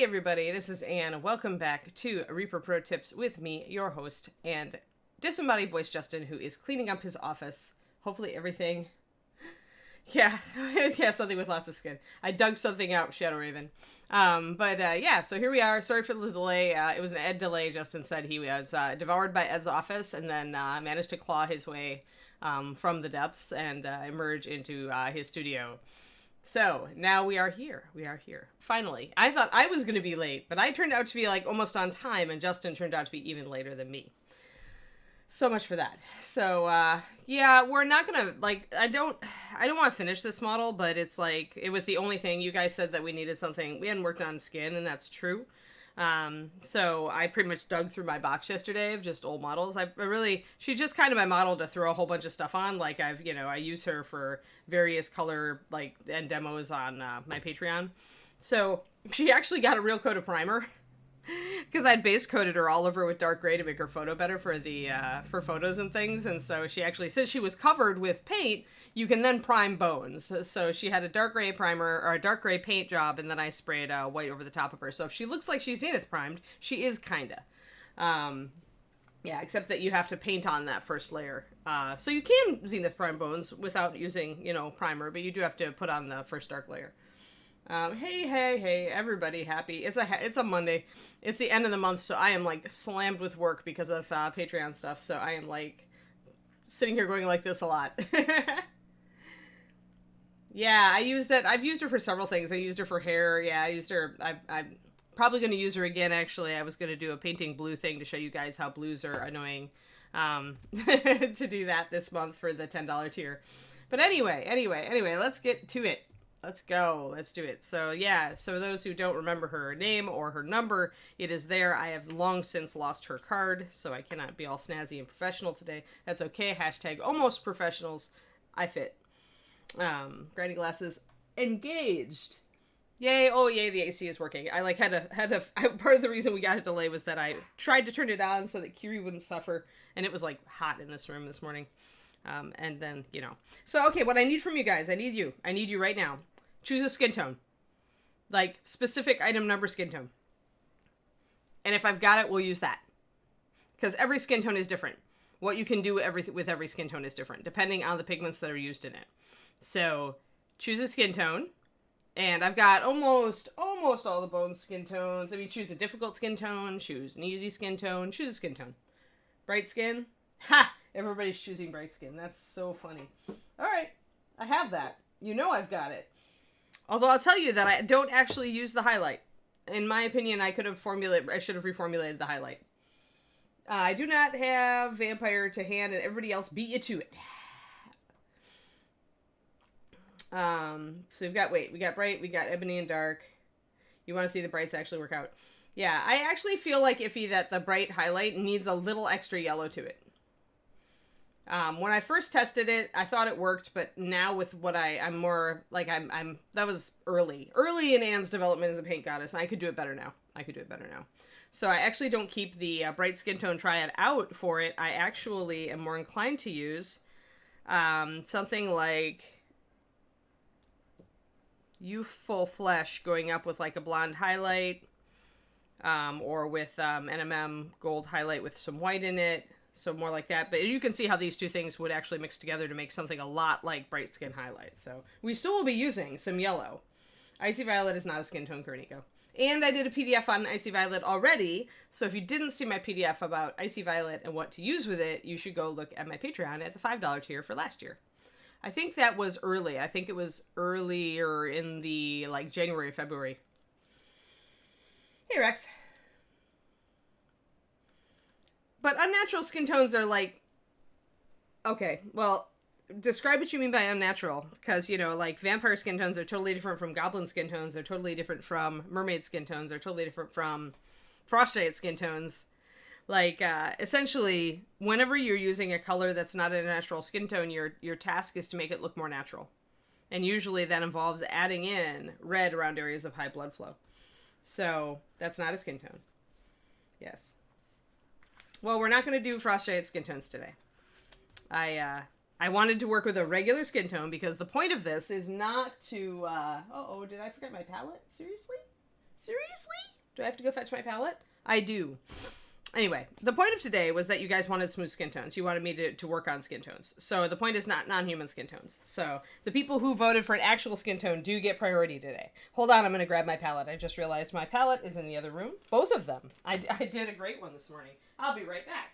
everybody, this is Anne. Welcome back to Reaper Pro Tips with me, your host, and disembodied voice Justin, who is cleaning up his office. Hopefully everything... Yeah, something with lots of skin. I dug something out, Shadow Raven. So here we are. Sorry for the delay. It was an Ed delay. Justin said he was devoured by Ed's office and then managed to claw his way from the depths and emerge into his studio. So now we are here. Finally. I thought I was going to be late, but I turned out to be like almost on time, and Justin turned out to be even later than me. So much for that. So, we're not going to, I don't want to finish this model, but it's like, it was the only thing. You guys said that we needed something. We hadn't worked on skin, and that's true. So I pretty much dug through my box yesterday of just old models. She's just kind of my model to throw a whole bunch of stuff on. Like I use her for various color, and demos on my Patreon. So she actually got a real coat of primer. Because I'd base coated her all over with dark gray to make her photo better for the for photos and things, and so she actually, since she was covered with paint, you can then prime bones. So she had a dark gray primer or a dark gray paint job, and then I sprayed white over the top of her. So if she looks like she's zenith primed, she is kinda. Except that you have to paint on that first layer. So you can zenith prime bones without using primer, but you do have to put on the first dark layer. Hey, everybody happy. It's a Monday. It's the end of the month, so I am slammed with work because of Patreon stuff, so I am sitting here going like this a lot. Yeah, I've used her for several things. I used her for hair. Yeah, I used her. I'm probably going to use her again, actually. I was going to do a painting blue thing to show you guys how blues are annoying, to do that this month for the $10 tier. But anyway, let's get to it. Let's go. Let's do it. So those who don't remember her name or her number, it is there. I have long since lost her card, so I cannot be all snazzy and professional today. That's okay. # almost professionals. I fit. Grinding glasses engaged. Yay. Oh, yay. The AC is working. I part of the reason we got a delay was that I tried to turn it on so that Kiri wouldn't suffer, and it was hot in this room this morning. And then, So, okay, what I need from you guys, I need you right now. Choose a skin tone. Specific item number skin tone. And if I've got it, we'll use that. Because every skin tone is different. What you can do with every skin tone is different, depending on the pigments that are used in it. So, choose a skin tone. And I've got almost all the bone skin tones. I mean, choose a difficult skin tone, choose an easy skin tone, choose a skin tone. Bright skin? Ha! Everybody's choosing bright skin. That's so funny. All right. I have that. I've got it. Although I'll tell you that I don't actually use the highlight. In my opinion, I should have reformulated the highlight. I do not have vampire to hand, and everybody else beat you to it. So we got bright, we got ebony and dark. You want to see the brights actually work out. Yeah, I actually feel iffy that the bright highlight needs a little extra yellow to it. When I first tested it, I thought it worked, but now with what I'm more, that was early in Anne's development as a paint goddess, and I could do it better now. So I actually don't keep the bright skin tone triad out for it. I actually am more inclined to use, something like Youthful Flesh going up with a blonde highlight, or with, NMM gold highlight with some white in it. So more like that. But you can see how these two things would actually mix together to make something a lot like bright skin highlight. So we still will be using some yellow. Icy Violet is not a skin tone, Kernico. And I did a PDF on Icy Violet already. So if you didn't see my PDF about Icy Violet and what to use with it, you should go look at my Patreon at the $5 tier for last year. I think that was early. I think it was earlier in the January, February. Hey, Rex. But unnatural skin tones are okay, well, describe what you mean by unnatural. Because, vampire skin tones are totally different from goblin skin tones. They're totally different from mermaid skin tones. They're totally different from frost giant skin tones. Essentially, whenever you're using a color that's not a natural skin tone, your task is to make it look more natural. And usually that involves adding in red around areas of high blood flow. So, that's not a skin tone. Yes. Well, we're not going to do frost giant skin tones today. I wanted to work with a regular skin tone because the point of this is not to, did I forget my palette? Seriously? Do I have to go fetch my palette? I do. Anyway, the point of today was that you guys wanted smooth skin tones. You wanted me to work on skin tones. So the point is not non-human skin tones. So the people who voted for an actual skin tone do get priority today. Hold on, I'm going to grab my palette. I just realized my palette is in the other room. Both of them. I did a great one this morning. I'll be right back.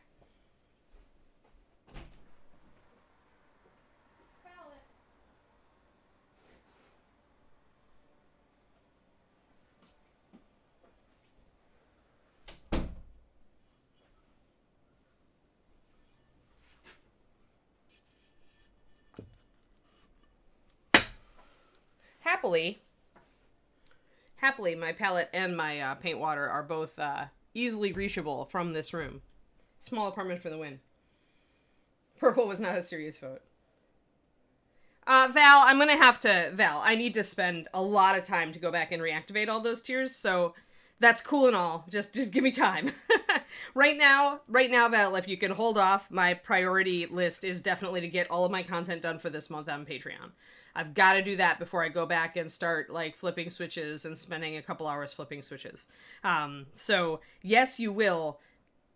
Happily, my palette and my paint water are both easily reachable from this room. Small apartment for the win. Purple was not a serious vote. Val, I need to spend a lot of time to go back and reactivate all those tiers, so that's cool and all. Just give me time. Right now, Val, if you can hold off, my priority list is definitely to get all of my content done for this month on Patreon. I've got to do that before I go back and start like flipping switches and spending a couple hours flipping switches. So yes, you will.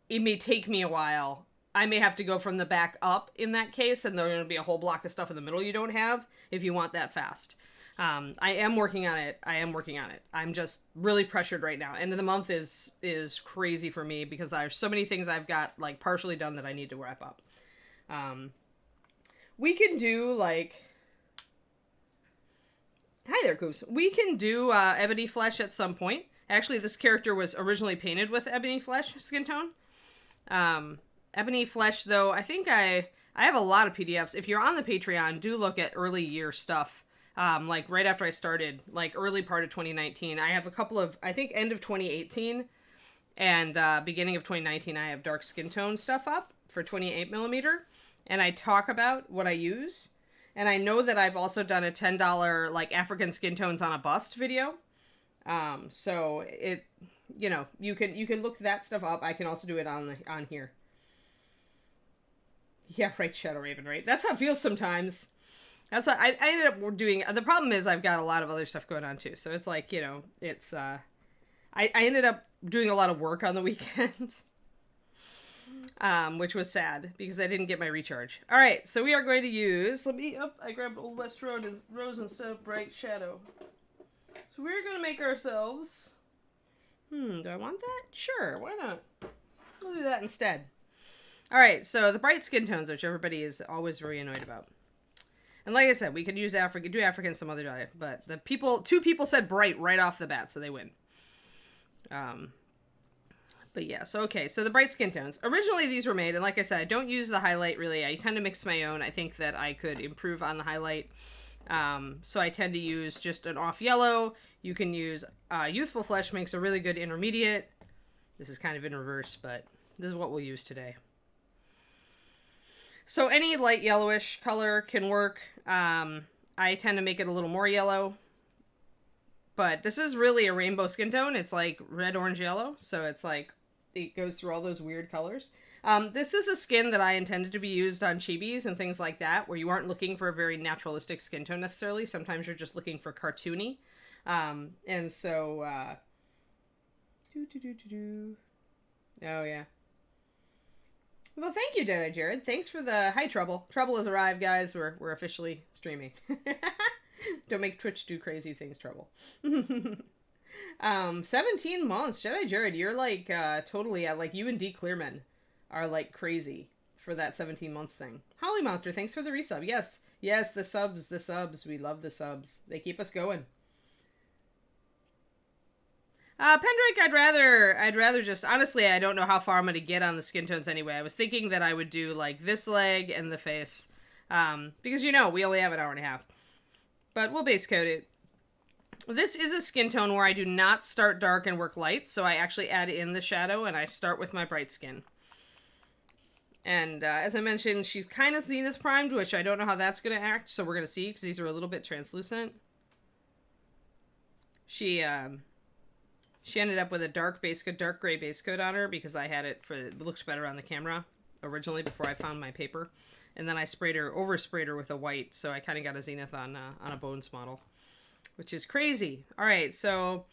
It may take me a while. I may have to go from the back up in that case, and there's going to be a whole block of stuff in the middle you don't have if you want that fast. I am working on it. I'm just really pressured right now. End of the month is crazy for me because there's so many things I've got like partially done that I need to wrap up. We can do like... Hi there, Goose. We can do Ebony Flesh at some point. Actually, this character was originally painted with Ebony Flesh skin tone. Ebony Flesh, though, I think I have a lot of PDFs. If you're on the Patreon, do look at early year stuff. Like right after I started, like early part of 2019. I have a couple of, I think end of 2018 and beginning of 2019, I have dark skin tone stuff up for 28mm. And I talk about what I use. And I know that I've also done a $10 like African skin tones on a bust video. So it, you know, you can look that stuff up. I can also do it on here. Yeah, right, Shadow Raven, right? That's how it feels sometimes. That's what I ended up doing. The problem is I've got a lot of other stuff going on too. So it's like, you know, it's, I ended up doing a lot of work on the weekend. Which was sad because I didn't get my recharge. All right, so we are going to use, I grabbed Old West Rose instead of Bright Shadow. So we're going to make ourselves, do I want that? Sure, why not? We'll do that instead. All right, so the bright skin tones, which everybody is always very annoyed about. And like I said, we could use African some other day, but two people said bright right off the bat, so they win. But yeah, so okay, so the bright skin tones. Originally these were made, and like I said, I don't use the highlight really. I tend to mix my own. I think that I could improve on the highlight. So I tend to use just an off yellow. You can use Youthful Flesh makes a really good intermediate. This is kind of in reverse, but this is what we'll use today. So any light yellowish color can work. I tend to make it a little more yellow. But this is really a rainbow skin tone. It's like red, orange, yellow. So it's like, it goes through all those weird colors. This is a skin that I intended to be used on chibis and things like that, where you aren't looking for a very naturalistic skin tone necessarily. Sometimes you're just looking for cartoony. And so, oh yeah. Well, thank you, Dana Jared. Thanks for the, hi Trouble. Trouble has arrived, guys. We're officially streaming. Don't make Twitch do crazy things, Trouble. 17 months. Jedi Jared, you're like, totally, like, you and D. Clearman are, like, crazy for that 17 months thing. Holly Monster, thanks for the resub. Yes, the subs. We love the subs. They keep us going. Pendrake, I'd rather just, honestly, I don't know how far I'm going to get on the skin tones anyway. I was thinking that I would do, like, this leg and the face. Because, you know, we only have an hour and a half. But we'll base coat it. This is a skin tone where I do not start dark and work light, so I actually add in the shadow and I start with my bright skin. And as I mentioned, she's kind of zenith primed, which I don't know how that's going to act, so we're going to see, because these are a little bit translucent. She ended up with a dark gray base coat on her, because I had it looks better on the camera originally before I found my paper. And then I oversprayed her with a white, so I kind of got a zenith on a Bones model, which is crazy. All right, so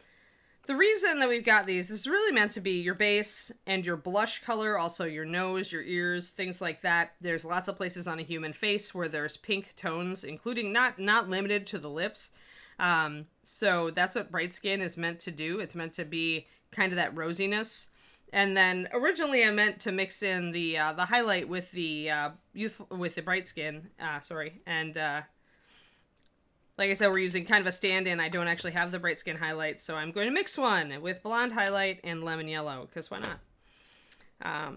the reason that we've got these is really meant to be your base and your blush color, also your nose, your ears, things like that. There's lots of places on a human face where there's pink tones, including not limited to the lips. So that's what Bright Skin is meant to do. It's meant to be kind of that rosiness. And then originally I meant to mix in the highlight with the Bright Skin. And like I said, we're using kind of a stand-in. I don't actually have the Bright Skin highlight, so I'm going to mix one with blonde highlight and lemon yellow, because why not?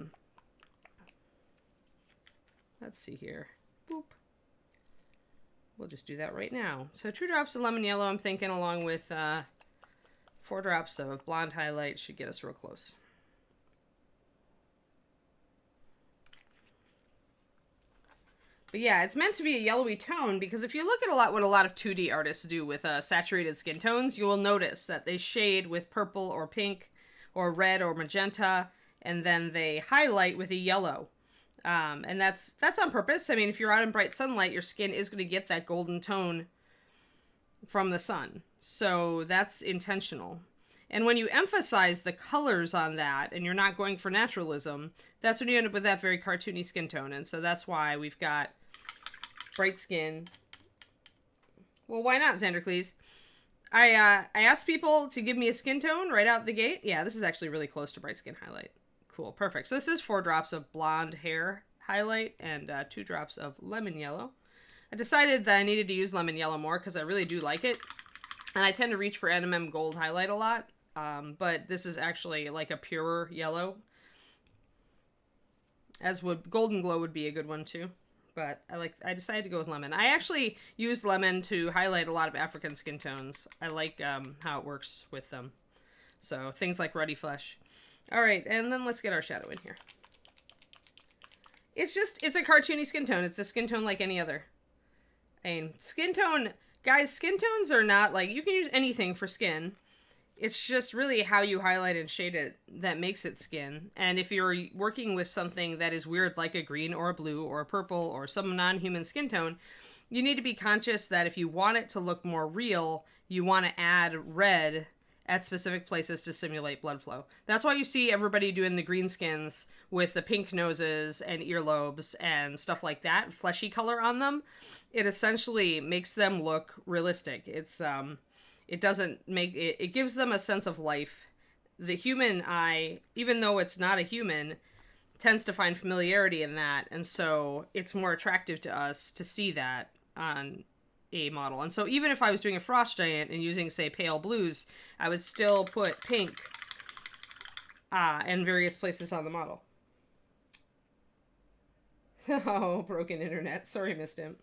Let's see here. Boop. We'll just do that right now. So 2 drops of lemon yellow, I'm thinking, along with 4 drops of blonde highlight should get us real close. But yeah, it's meant to be a yellowy tone, because if you look at what a lot of 2D artists do with saturated skin tones, you will notice that they shade with purple or pink or red or magenta, and then they highlight with a yellow. And that's on purpose. I mean, if you're out in bright sunlight, your skin is going to get that golden tone from the sun. So that's intentional. And when you emphasize the colors on that, and you're not going for naturalism, that's when you end up with that very cartoony skin tone. And so that's why we've got Bright Skin. Well, why not, Xandercles? I asked people to give me a skin tone right out the gate. Yeah, this is actually really close to Bright Skin highlight. Cool, perfect. So this is 4 drops of blonde hair highlight and 2 drops of lemon yellow. I decided that I needed to use lemon yellow more because I really do like it. And I tend to reach for NMM gold highlight a lot. But this is actually like a purer yellow. As would Golden Glow would be a good one too. But I decided to go with lemon. I actually used lemon to highlight a lot of African skin tones. I like how it works with them. So things like ruddy flesh. All right, and then let's get our shadow in here. It's a cartoony skin tone. It's a skin tone like any other. I mean, skin tones are not like, you can use anything for skin. It's just really how you highlight and shade it that makes it skin. And if you're working with something that is weird, like a green or a blue or a purple or some non-human skin tone, you need to be conscious that if you want it to look more real, you want to add red at specific places to simulate blood flow. That's why you see everybody doing the green skins with the pink noses and earlobes and stuff like that, fleshy color on them. It essentially makes them look realistic. It gives them a sense of life. The human eye, even though it's not a human, tends to find familiarity in that, and so it's more attractive to us to see that on a model. And so even if I was doing a frost giant and using, say, pale blues, I would still put pink in various places on the model. Oh, broken internet. Sorry, missed him.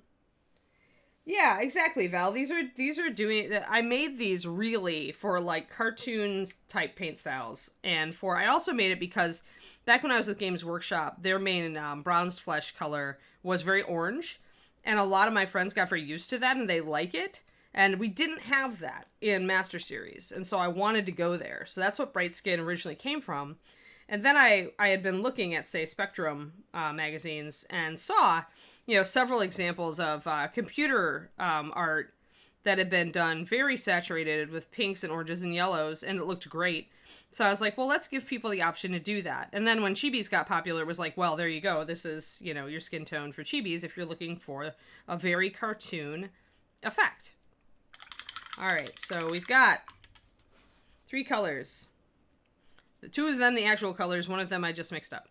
Yeah, exactly, Val. These are doing. I made these really for like cartoons type paint styles, and I also made it because back when I was with Games Workshop, their main bronzed flesh color was very orange, and a lot of my friends got very used to that and they like it. And we didn't have that in Master Series, and so I wanted to go there. So that's what Bright Skin originally came from. And then I had been looking at, say, Spectrum magazines and saw, several examples of computer art that had been done very saturated with pinks and oranges and yellows, and it looked great. So I was like, well, let's give people the option to do that. And then when chibis got popular, it was like, well, there you go. This is, your skin tone for chibis if you're looking for a very cartoon effect. All right, so we've got 3 colors. The 2 of them, the actual colors, 1 of them I just mixed up.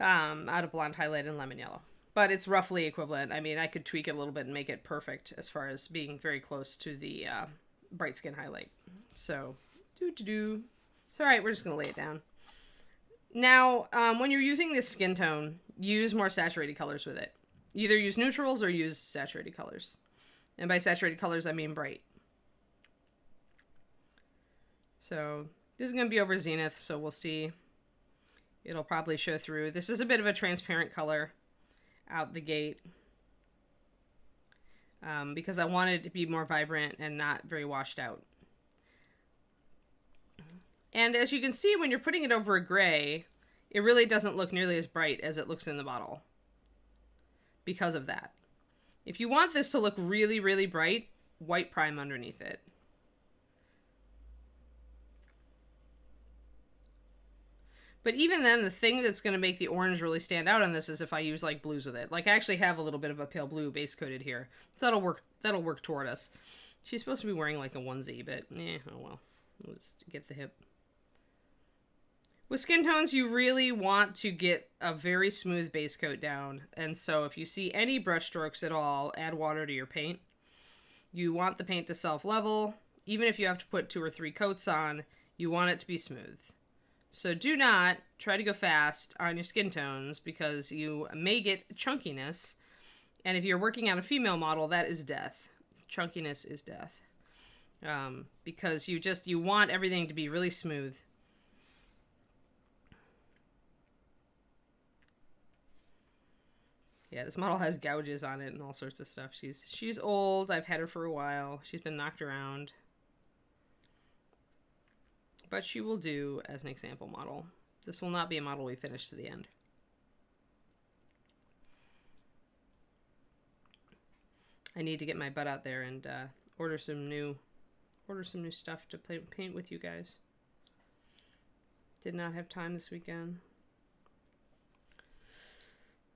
Out of blonde highlight and lemon yellow. But it's roughly equivalent. I mean, I could tweak it a little bit and make it perfect as far as being very close to the Bright Skin highlight. So, It's all right, we're just going to lay it down. Now, when you're using this skin tone, use more saturated colors with it. Either use neutrals or use saturated colors. And by saturated colors, I mean bright. So, this is going to be over zenith, so we'll see. It'll probably show through. This is a bit of a transparent color out the gate. Because I wanted it to be more vibrant and not very washed out. And as you can see, when you're putting it over a gray, it really doesn't look nearly as bright as it looks in the bottle. Because of that. If you want this to look really, really bright, white prime underneath it. But even then, the thing that's going to make the orange really stand out on this is if I use like blues with it. Like I actually have a little bit of a pale blue base coated here. So that'll work toward us. She's supposed to be wearing like a onesie, but oh well. We'll just get the hip. With skin tones, you really want to get a very smooth base coat down. And so if you see any brush strokes at all, add water to your paint. You want the paint to self-level. Even if you have to put 2 or 3 coats on, you want it to be smooth. So do not try to go fast on your skin tones because you may get chunkiness. And if you're working on a female model, that is death. Chunkiness is death. Because you want everything to be really smooth. Yeah, this model has gouges on it and all sorts of stuff. She's old. I've had her for a while. She's been knocked around. But she will do as an example model. This will not be a model we finish to the end. I need to get my butt out there and order some new stuff to paint with you guys. Did not have time this weekend.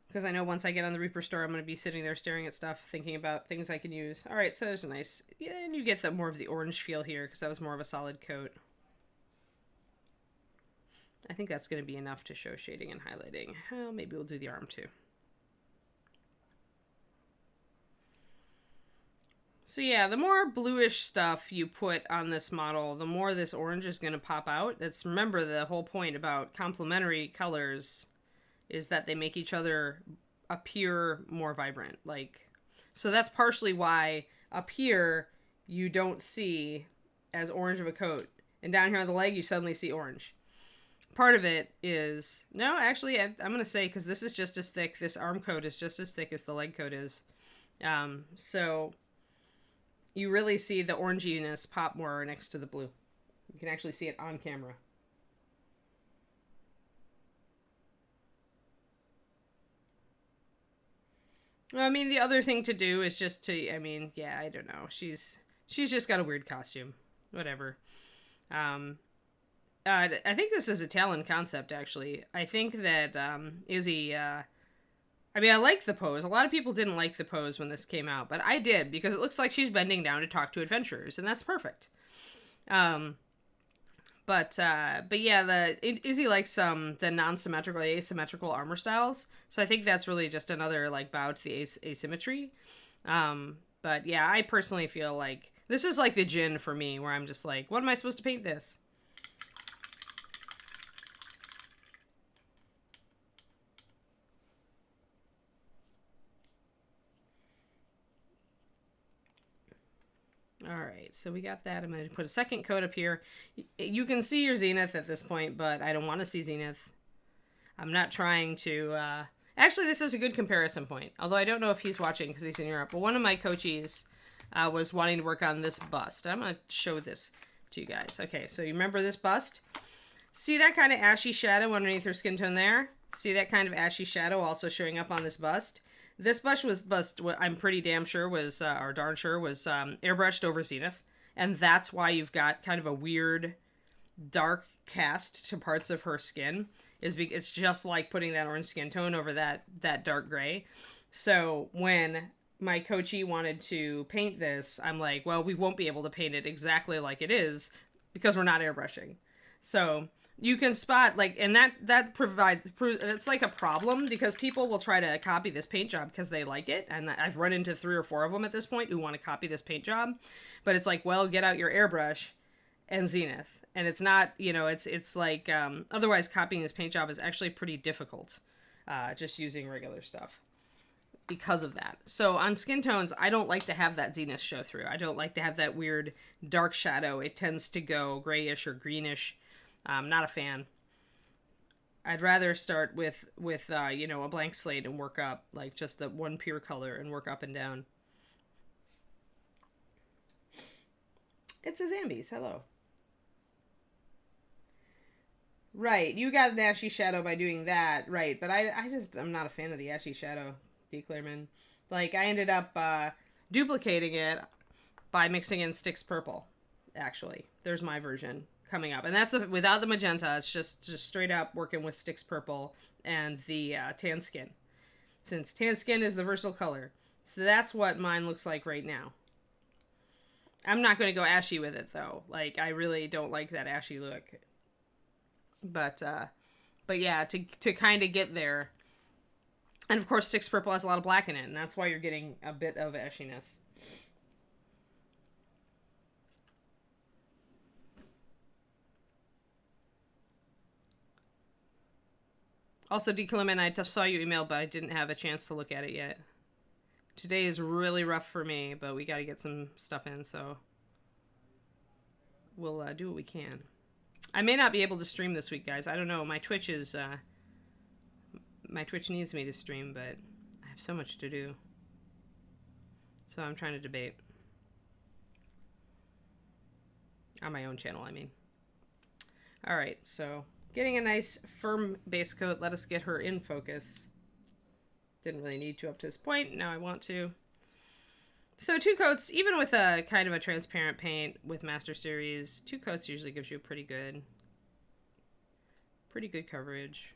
Because I know once I get on the Reaper store, I'm going to be sitting there staring at stuff, thinking about things I can use. All right, so there's a nice... Yeah, and you get more of the orange feel here, because that was more of a solid coat. I think that's going to be enough to show shading and highlighting. Well, maybe we'll do the arm too. So yeah, the more bluish stuff you put on this model, the more this orange is going to pop out. Remember the whole point about complementary colors is that they make each other appear more vibrant. So that's partially why up here you don't see as orange of a coat. And down here on the leg, you suddenly see orange. Part of it is... No, actually, I'm going to say, because this is just as thick, this arm coat is just as thick as the leg coat is. So you really see the oranginess pop more next to the blue. You can actually see it on camera. Well, I mean, the other thing to do is just to... I mean, yeah, I don't know. She's just got a weird costume. Whatever. I think this is a Talon concept, actually. I think that Izzy... I mean, I like the pose. A lot of people didn't like the pose when this came out, but I did, because it looks like she's bending down to talk to adventurers, and that's perfect. But yeah, Izzy likes the non-symmetrical, asymmetrical armor styles, so I think that's really just another, bow to the asymmetry. But yeah, I personally feel like this is like the Jin for me, where I'm just like, what am I supposed to paint this? All right, so we got that. I'm going to put a second coat up here. You can see your zenith at this point, but I don't want to see zenith. I'm not trying to... Actually, this is a good comparison point, although I don't know if he's watching because he's in Europe. But one of my coaches was wanting to work on this bust. I'm going to show this to you guys. Okay, so you remember this bust? See that kind of ashy shadow underneath her skin tone there? See that kind of ashy shadow also showing up on this bust? This bust, I'm pretty damn sure was, or darn sure, was airbrushed over zenith. And that's why you've got kind of a weird dark cast to parts of her skin. It's just like putting that orange skin tone over that dark gray. So when my coachee wanted to paint this, I'm like, well, we won't be able to paint it exactly like it is because we're not airbrushing. So... you can spot, and that provides, it's like a problem because people will try to copy this paint job because they like it. And I've run into 3 or 4 of them at this point who want to copy this paint job. But it's like, well, get out your airbrush and zenith. And it's not, it's like, otherwise copying this paint job is actually pretty difficult, just using regular stuff because of that. So on skin tones, I don't like to have that zenith show through. I don't like to have that weird dark shadow. It tends to go grayish or greenish. I'm not a fan. I'd rather start with a blank slate and work up, just the one pure color and work up and down. It's a Zambies. Hello. Right, you got an ashy shadow by doing that, right, but I'm not a fan of the ashy shadow, D. Clearman. I ended up duplicating it by mixing in Styx Purple, actually. There's my version. coming up. And that's without the magenta. It's just straight up working with Sticks Purple and the tan skin. Since tan skin is the versatile color. So that's what mine looks like right now. I'm not going to go ashy with it, though. Like, I really don't like that ashy look. But yeah, to kind of get there. And, of course, Sticks Purple has a lot of black in it, and that's why you're getting a bit of ashiness. Also, Decolim, I just saw you email, but I didn't have a chance to look at it yet. Today is really rough for me, but we got to get some stuff in, so we'll do what we can. I may not be able to stream this week, guys. I don't know. My Twitch is... my Twitch needs me to stream, but I have so much to do. So I'm trying to debate. On my own channel, I mean. Alright, so... getting a nice firm base coat. Let us get her in focus. Didn't really need to up to this point. Now I want to. So 2 coats, even with a kind of a transparent paint with Master Series, 2 coats usually gives you a pretty good coverage.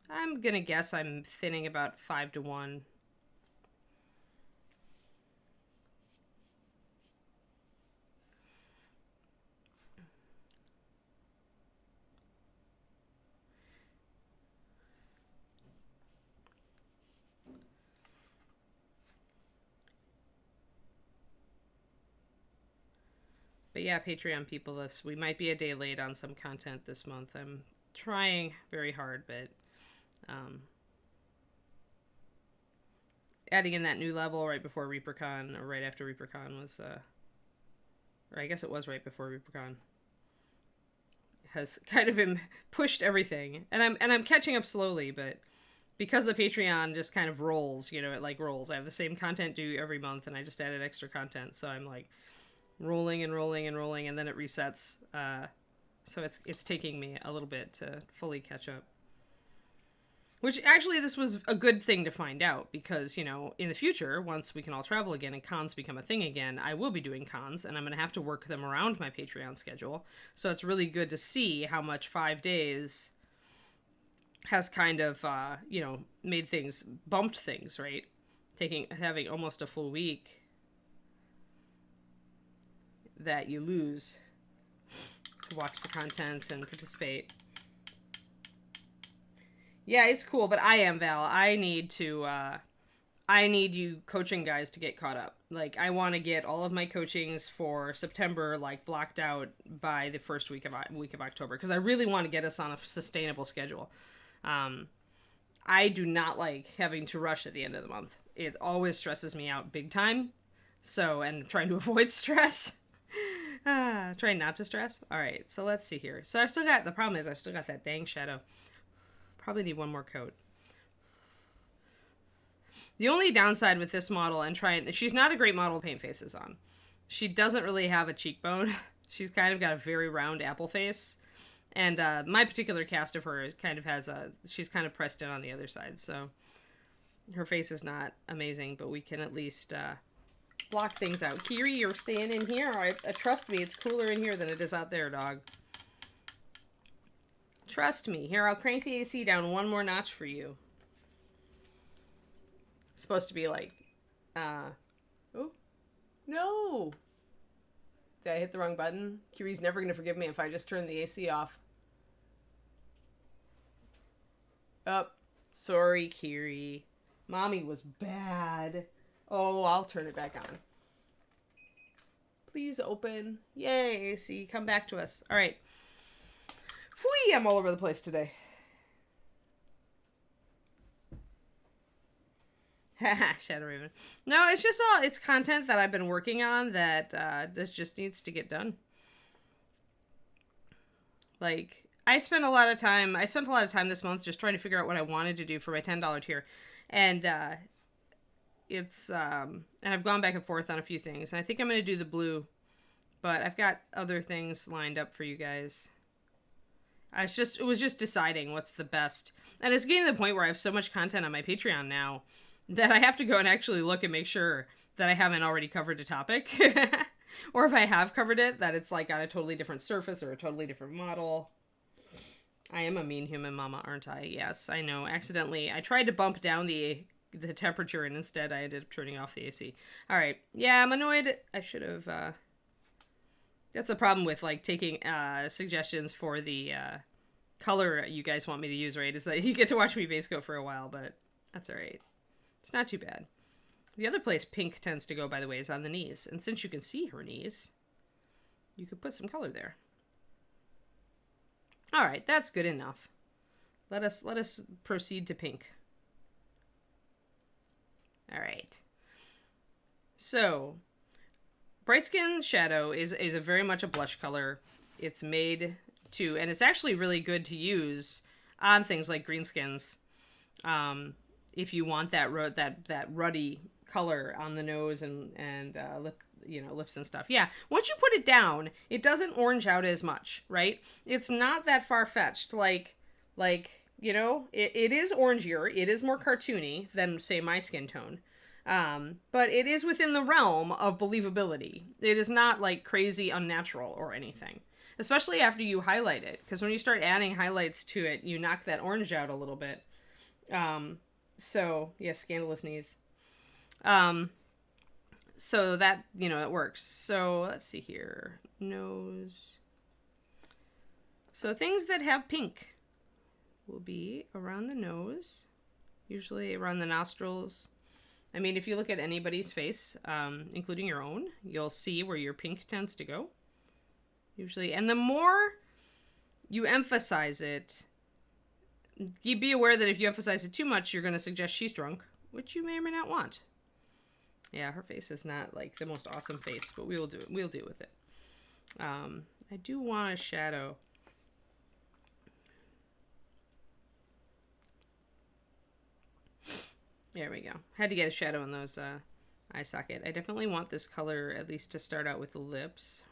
I'm gonna guess I'm thinning about 5 to 1. But yeah, Patreon people, we might be a day late on some content this month. I'm trying very hard, but adding in that new level right before ReaperCon, or right after ReaperCon was, or I guess it was right before ReaperCon, has kind of pushed everything. And I'm catching up slowly, but because the Patreon just kind of rolls, you know, it like rolls. I have the same content due every month, and I just added extra content, so I'm like rolling and rolling and rolling, and then it resets. So it's taking me a little bit to fully catch up. Which, actually, this was a good thing to find out, because, you know, in the future, once we can all travel again and cons become a thing again, I will be doing cons, and I'm going to have to work them around my Patreon schedule. So it's really good to see how much 5 days has kind of, you know, made things, bumped things, right? Having almost a full week that you lose to watch the content and participate. Yeah, it's cool, but I am, Val. I need you coaching guys to get caught up. Like, I want to get all of my coachings for September, like, blocked out by the first week of October, because I really want to get us on a sustainable schedule. I do not like having to rush at the end of the month. It always stresses me out big time. So, and trying to avoid stress. Trying not to stress. All right, so let's see here. So the problem is I've still got that dang shadow. Probably need one more coat. The only downside with this model she's not a great model to paint faces on. She doesn't really have a cheekbone. She's kind of got a very round apple face. And my particular cast of her kind of she's kind of pressed in on the other side. So her face is not amazing, but we can at least block things out. Kiri, you're staying in here. Trust me, it's cooler in here than it is out there, dog. Trust me. Here, I'll crank the AC down one more notch for you. It's supposed to be like, oh, no. Did I hit the wrong button? Kiri's never going to forgive me if I just turn the AC off. Oh, sorry, Kiri. Mommy was bad. Oh, I'll turn it back on. Please open. Yay, AC, come back to us. All right. Whee, I'm all over the place today. Haha, Shadow Raven. No, it's just it's content that I've been working on that this just needs to get done. Like, I spent a lot of time this month just trying to figure out what I wanted to do for my $10 tier. And and I've gone back and forth on a few things. And I think I'm going to do the blue, but I've got other things lined up for you guys. It was just deciding what's the best. And it's getting to the point where I have so much content on my Patreon now that I have to go and actually look and make sure that I haven't already covered a topic. Or if I have covered it, that it's like on a totally different surface or a totally different model. I am a mean human mama, aren't I? Yes, I know. Accidentally, I tried to bump down the temperature, and instead I ended up turning off the AC. All right. Yeah, I'm annoyed. I should have... That's the problem with, like, taking suggestions for the color you guys want me to use, right? Is that you get to watch me base coat for a while, but that's all right. It's not too bad. The other place pink tends to go, by the way, is on the knees. And since you can see her knees, you could put some color there. All right, that's good enough. Let us proceed to pink. All right. So, Bright Skin Shadow is a very much a blush color. It's made to, and it's actually really good to use on things like green skins. If you want that ruddy color on the nose and lip, lips and stuff. Yeah, once you put it down, it doesn't orange out as much, right? It's not that far-fetched. Like it is orangier. It is more cartoony than, say, my skin tone. But it is within the realm of believability. It is not like crazy unnatural or anything, especially after you highlight it. Because when you start adding highlights to it, you knock that orange out a little bit. So yeah, scandalous knees. So that, it works. So let's see here. Nose. So things that have pink will be around the nose, usually around the nostrils. I mean, if you look at anybody's face, including your own, you'll see where your pink tends to go. Usually. And the more you emphasize it, you be aware that if you emphasize it too much, you're going to suggest she's drunk, which you may or may not want. Yeah, her face is not like the most awesome face, but we'll deal with it. I do want a shadow. There we go. Had to get a shadow in those eye socket. I definitely want this color at least to start out with the lips.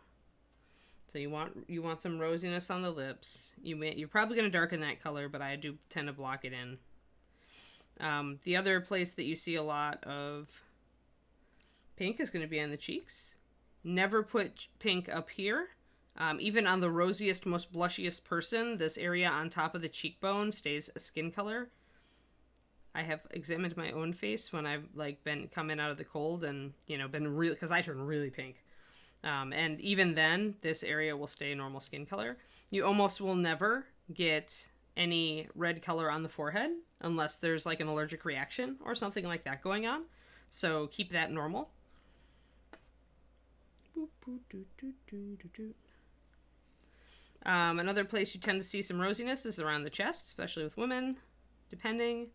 So you want some rosiness on the lips. You're probably going to darken that color, but I do tend to block it in. The other place that you see a lot of pink is going to be on the cheeks. Never put pink up here. Even on the rosiest, most blushiest person, this area on top of the cheekbone stays a skin color. I have examined my own face when I've been coming out of the cold and been really, because I turn really pink. And even then, this area will stay normal skin color. You almost will never get any red color on the forehead unless there's like an allergic reaction or something like that going on. So keep that normal. Another place you tend to see some rosiness is around the chest, especially with women, depending.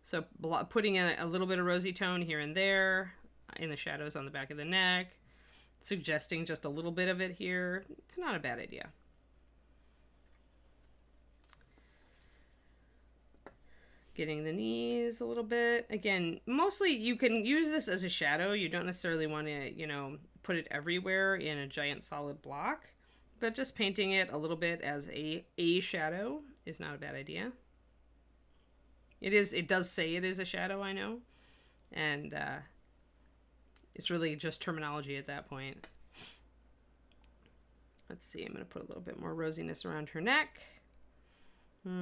So putting in a little bit of rosy tone here and there in the shadows on the back of the neck, suggesting just a little bit of it here. It's not a bad idea. Getting the knees a little bit. Again, mostly you can use this as a shadow. You don't necessarily want to, put it everywhere in a giant solid block, but just painting it a little bit as a shadow is not a bad idea. It does say it is a shadow, I know. And it's really just terminology at that point. Let's see, I'm going to put a little bit more rosiness around her neck. Not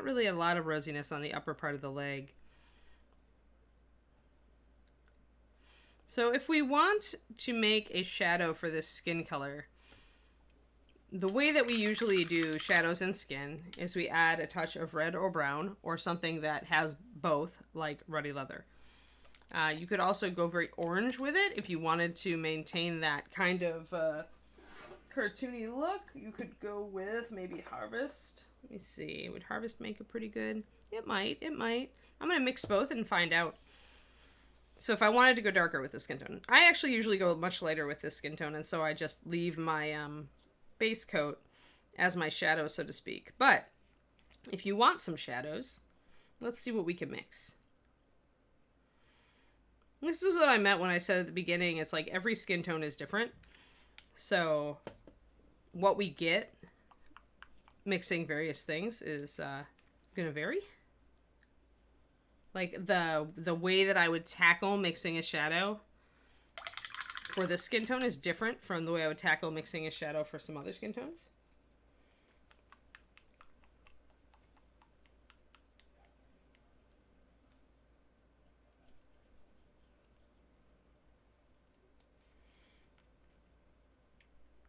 really a lot of rosiness on the upper part of the leg. So if we want to make a shadow for this skin color, the way that we usually do shadows in skin is we add a touch of red or brown or something that has both, like ruddy leather. You could also go very orange with it if you wanted to maintain that kind of cartoony look. You could go with maybe Harvest. Let me see. Would Harvest make it pretty good? It might. I'm going to mix both and find out. So if I wanted to go darker with the skin tone, I actually usually go much lighter with this skin tone, and so I just leave my base coat as my shadow, so to speak. But if you want some shadows, let's see what we can mix. This is what I meant when I said at the beginning, it's like every skin tone is different. So what we get mixing various things is going to vary. Like the way that I would tackle mixing a shadow for this skin tone is different from the way I would tackle mixing a shadow for some other skin tones.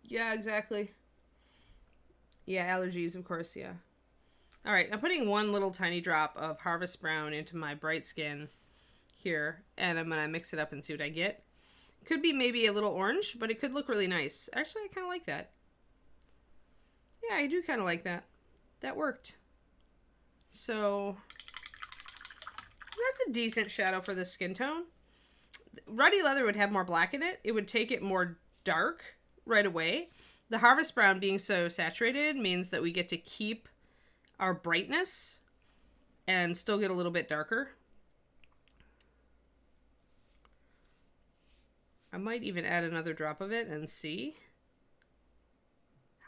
Yeah, exactly. Yeah, allergies, of course, yeah. All right, I'm putting one little tiny drop of Harvest Brown into my bright skin here, and I'm gonna mix it up and see what I get. Could be maybe a little orange, but it could look really nice. Actually, I kind of like that. Yeah, I do kind of like that. That worked. So that's a decent shadow for this skin tone. Ruddy Leather would have more black in it. It would take it more dark right away. The Harvest Brown being so saturated means that we get to keep our brightness and still get a little bit darker. I might even add another drop of it and see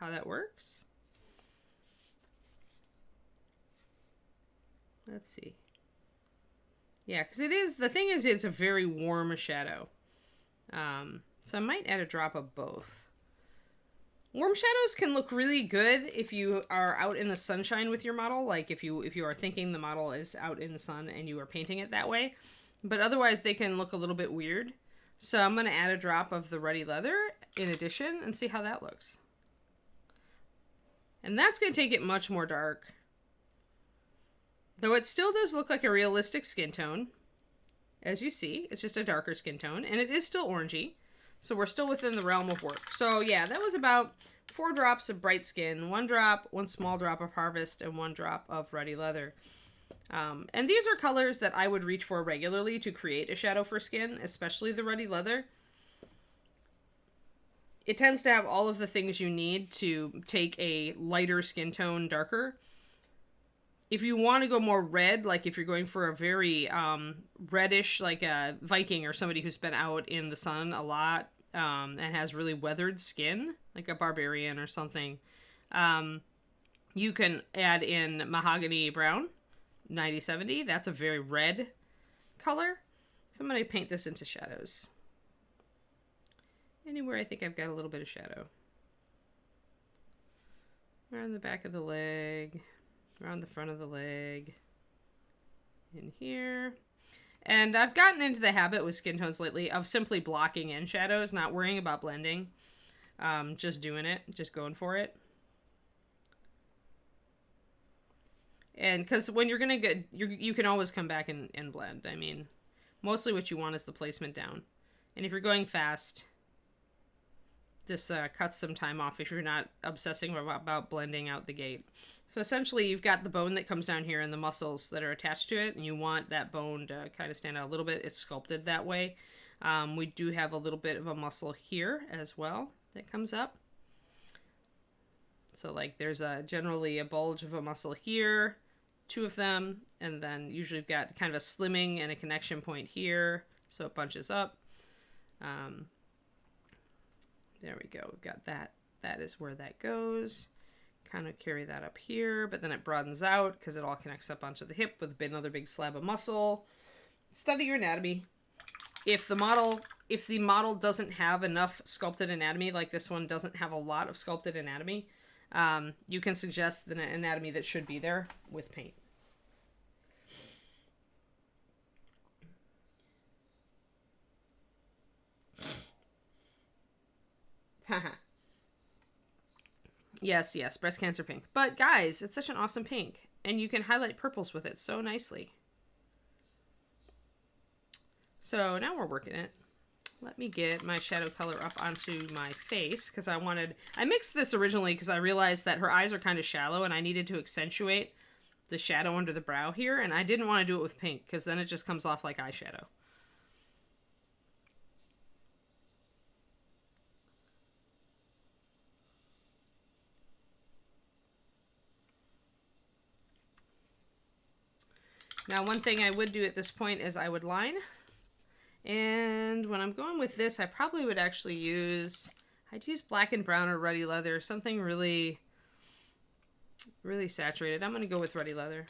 how that works. Let's see. Yeah, because it is, the thing is, it's a very warm shadow. So I might add a drop of both. Warm shadows can look really good if you are out in the sunshine with your model, like if you are thinking the model is out in the sun and you are painting it that way. But otherwise they can look a little bit weird. So I'm going to add a drop of the Ruddy Leather in addition and see how that looks. And that's going to take it much more dark. Though it still does look like a realistic skin tone. As you see, it's just a darker skin tone. And it is still orangey. So we're still within the realm of work. So yeah, that was about 4 drops of Bright Skin. 1 drop, 1 small drop of Harvest, and 1 drop of Ruddy Leather. And these are colors that I would reach for regularly to create a shadow for skin, especially the Ruddy Leather. It tends to have all of the things you need to take a lighter skin tone darker. If you want to go more red, like if you're going for a very reddish, like a Viking or somebody who's been out in the sun a lot and has really weathered skin, like a barbarian or something, you can add in Mahogany Brown, 9070. That's a very red color. So I'm going to paint this into shadows. Anywhere I think I've got a little bit of shadow. Around the back of the leg. Around the front of the leg. In here. And I've gotten into the habit with skin tones lately of simply blocking in shadows, not worrying about blending. Just doing it. Just going for it. And because when you're going to get... You can always come back and blend. I mean, mostly what you want is the placement down. And if you're going fast... This cuts some time off if you're not obsessing about blending out the gate. So essentially you've got the bone that comes down here and the muscles that are attached to it, and you want that bone to kind of stand out a little bit. It's sculpted that way. We do have a little bit of a muscle here as well that comes up. So like there's generally a bulge of a muscle here, 2 of them, and then usually you've got kind of a slimming and a connection point here, so it bunches up. There we go. We've got that. That is where that goes. Kind of carry that up here, but then it broadens out because it all connects up onto the hip with another big slab of muscle. Study your anatomy. If the model doesn't have enough sculpted anatomy, like this one doesn't have a lot of sculpted anatomy, you can suggest the anatomy that should be there with paint. Haha. Yes, breast cancer pink. But guys, it's such an awesome pink. And you can highlight purples with it so nicely. So now we're working it. Let me get my shadow color up onto my face because I mixed this originally because I realized that her eyes are kind of shallow and I needed to accentuate the shadow under the brow here. And I didn't want to do it with pink because then it just comes off like eyeshadow. Now, one thing I would do at this point is I would line. And when I'm going with this, I probably would actually I'd use black and brown or Ruddy Leather, something really, really saturated. I'm going to go with Ruddy Leather.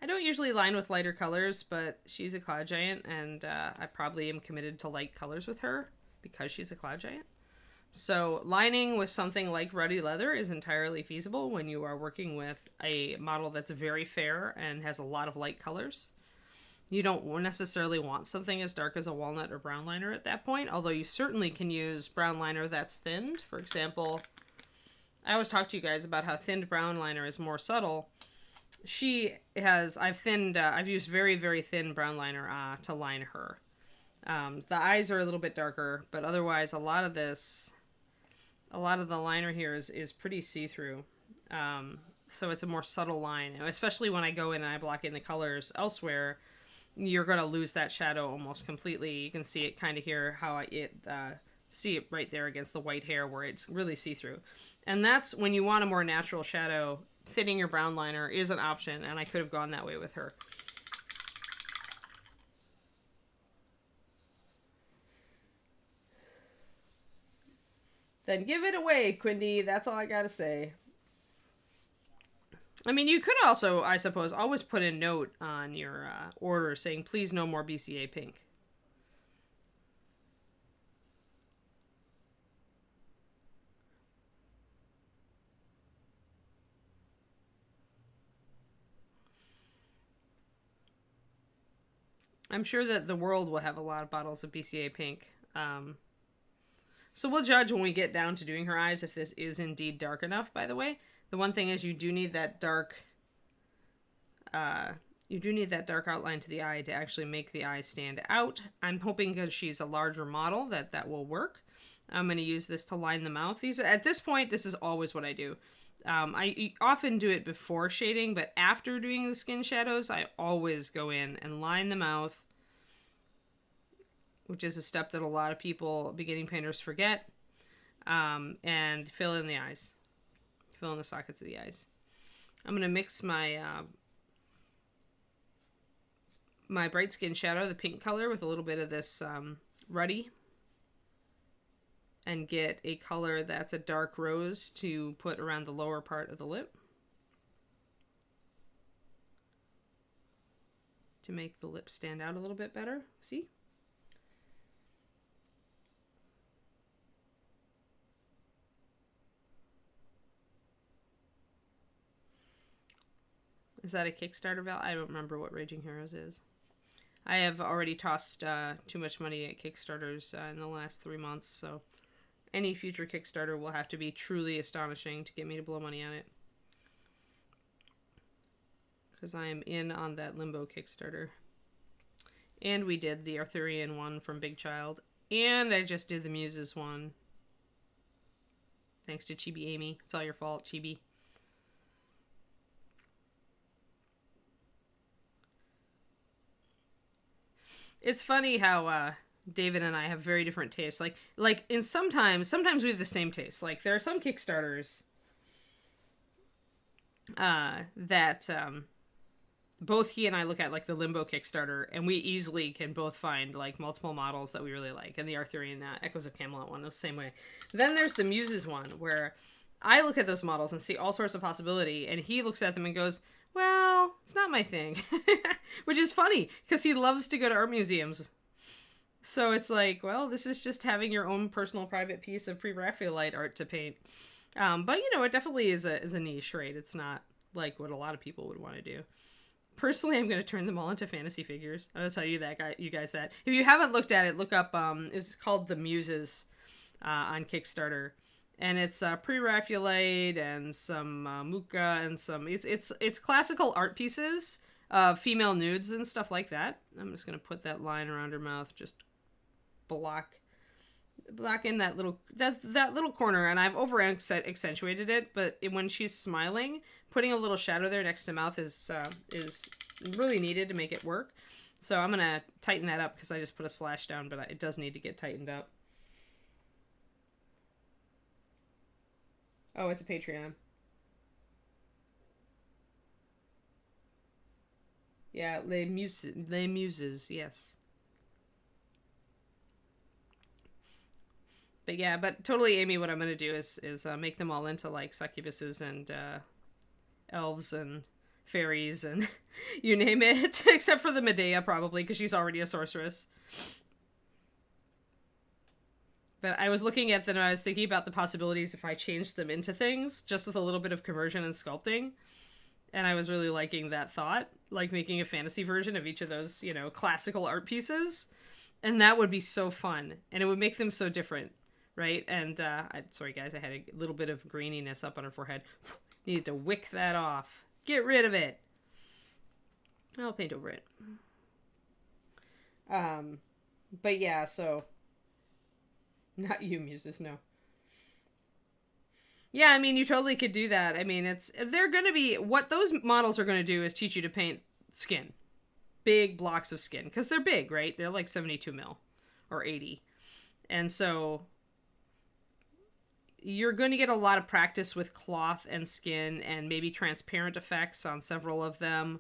I don't usually line with lighter colors, but she's a cloud giant, and I probably am committed to light colors with her because she's a cloud giant. So lining with something like ruddy leather is entirely feasible when you are working with a model that's very fair and has a lot of light colors. You don't necessarily want something as dark as a walnut or brown liner at that point, although you certainly can use brown liner that's thinned. For example, I always talk to you guys about how thinned brown liner is more subtle. I've used very, very thin brown liner to line her. The eyes are a little bit darker, but otherwise a lot of the liner here is pretty see-through. So it's a more subtle line, especially when I go in and I block in the colors elsewhere. You're going to lose that shadow almost completely. You can see it kind of here, see it right there against the white hair where it's really see-through. And that's when you want a more natural shadow. Thinning your brown liner is an option, and I could have gone that way with her. Then give it away, Quindy. That's all I gotta say. I mean, you could also, I suppose, always put a note on your order saying, please no more BCA pink. I'm sure that the world will have a lot of bottles of BCA pink. So we'll judge when we get down to doing her eyes if this is indeed dark enough, by the way. The one thing is you do need that dark outline to the eye to actually make the eye stand out. I'm hoping because she's a larger model that will work. I'm going to use this to line the mouth. At this point, this is always what I do. I often do it before shading, but after doing the skin shadows, I always go in and line the mouth, which is a step that a lot of people, beginning painters, forget, and fill in the eyes. Fill in the sockets of the eyes. I'm going to mix my my bright skin shadow, the pink color, with a little bit of this ruddy, and get a color that's a dark rose to put around the lower part of the lip to make the lip stand out a little bit better. See? Is that a Kickstarter val? I don't remember what Raging Heroes is. I have already tossed too much money at Kickstarters in the last 3 months, so any future Kickstarter will have to be truly astonishing to get me to blow money on it. Because I am in on that Limbo Kickstarter. And we did the Arthurian one from Big Child. And I just did the Muses one. Thanks to Chibi Amy. It's all your fault, Chibi. It's funny how David and I have very different tastes. Like in sometimes we have the same taste. Like there are some Kickstarters that both he and I look at, like the Limbo Kickstarter, and we easily can both find like multiple models that we really like. And the Arthurian Echoes of Camelot one, the same way. Then there's the Muses one, where I look at those models and see all sorts of possibility, and he looks at them and goes, well, it's not my thing. Which is funny, because he loves to go to art museums. So it's like, well, this is just having your own personal private piece of pre-Raphaelite art to paint. But, you know, it definitely is a niche, right? It's not like what a lot of people would want to do. Personally, I'm going to turn them all into fantasy figures. I'm going to tell you guys that. If you haven't looked at it, look up, it's called The Muses on Kickstarter. And it's pre-Raphaelite and some Mucha and some... It's classical art pieces of female nudes and stuff like that. I'm just going to put that line around her mouth, just block in that little corner, and I've over accentuated it, but when she's smiling, putting a little shadow there next to mouth is really needed to make it work. So I'm gonna tighten that up because I just put a slash down, but it does need to get tightened up. Oh, it's a Patreon. Yeah, Les Muses, yes. But yeah, but totally, Amy, what I'm going to do is make them all into like succubuses and elves and fairies and you name it, except for the Medea probably, because she's already a sorceress. But I was looking at them and I was thinking about the possibilities if I changed them into things, just with a little bit of conversion and sculpting. And I was really liking that thought, like making a fantasy version of each of those, you know, classical art pieces. And that would be so fun. And it would make them so different, right? And, sorry guys, I had a little bit of graininess up on her forehead. Needed to wick that off. Get rid of it. I'll paint over it. But yeah, so... Not you, Muses, no. Yeah, I mean, you totally could do that. I mean, they're going to be... What those models are going to do is teach you to paint skin. Big blocks of skin. Because they're big, right? They're like 72 mil. Or 80. And so... You're going to get a lot of practice with cloth and skin and maybe transparent effects on several of them.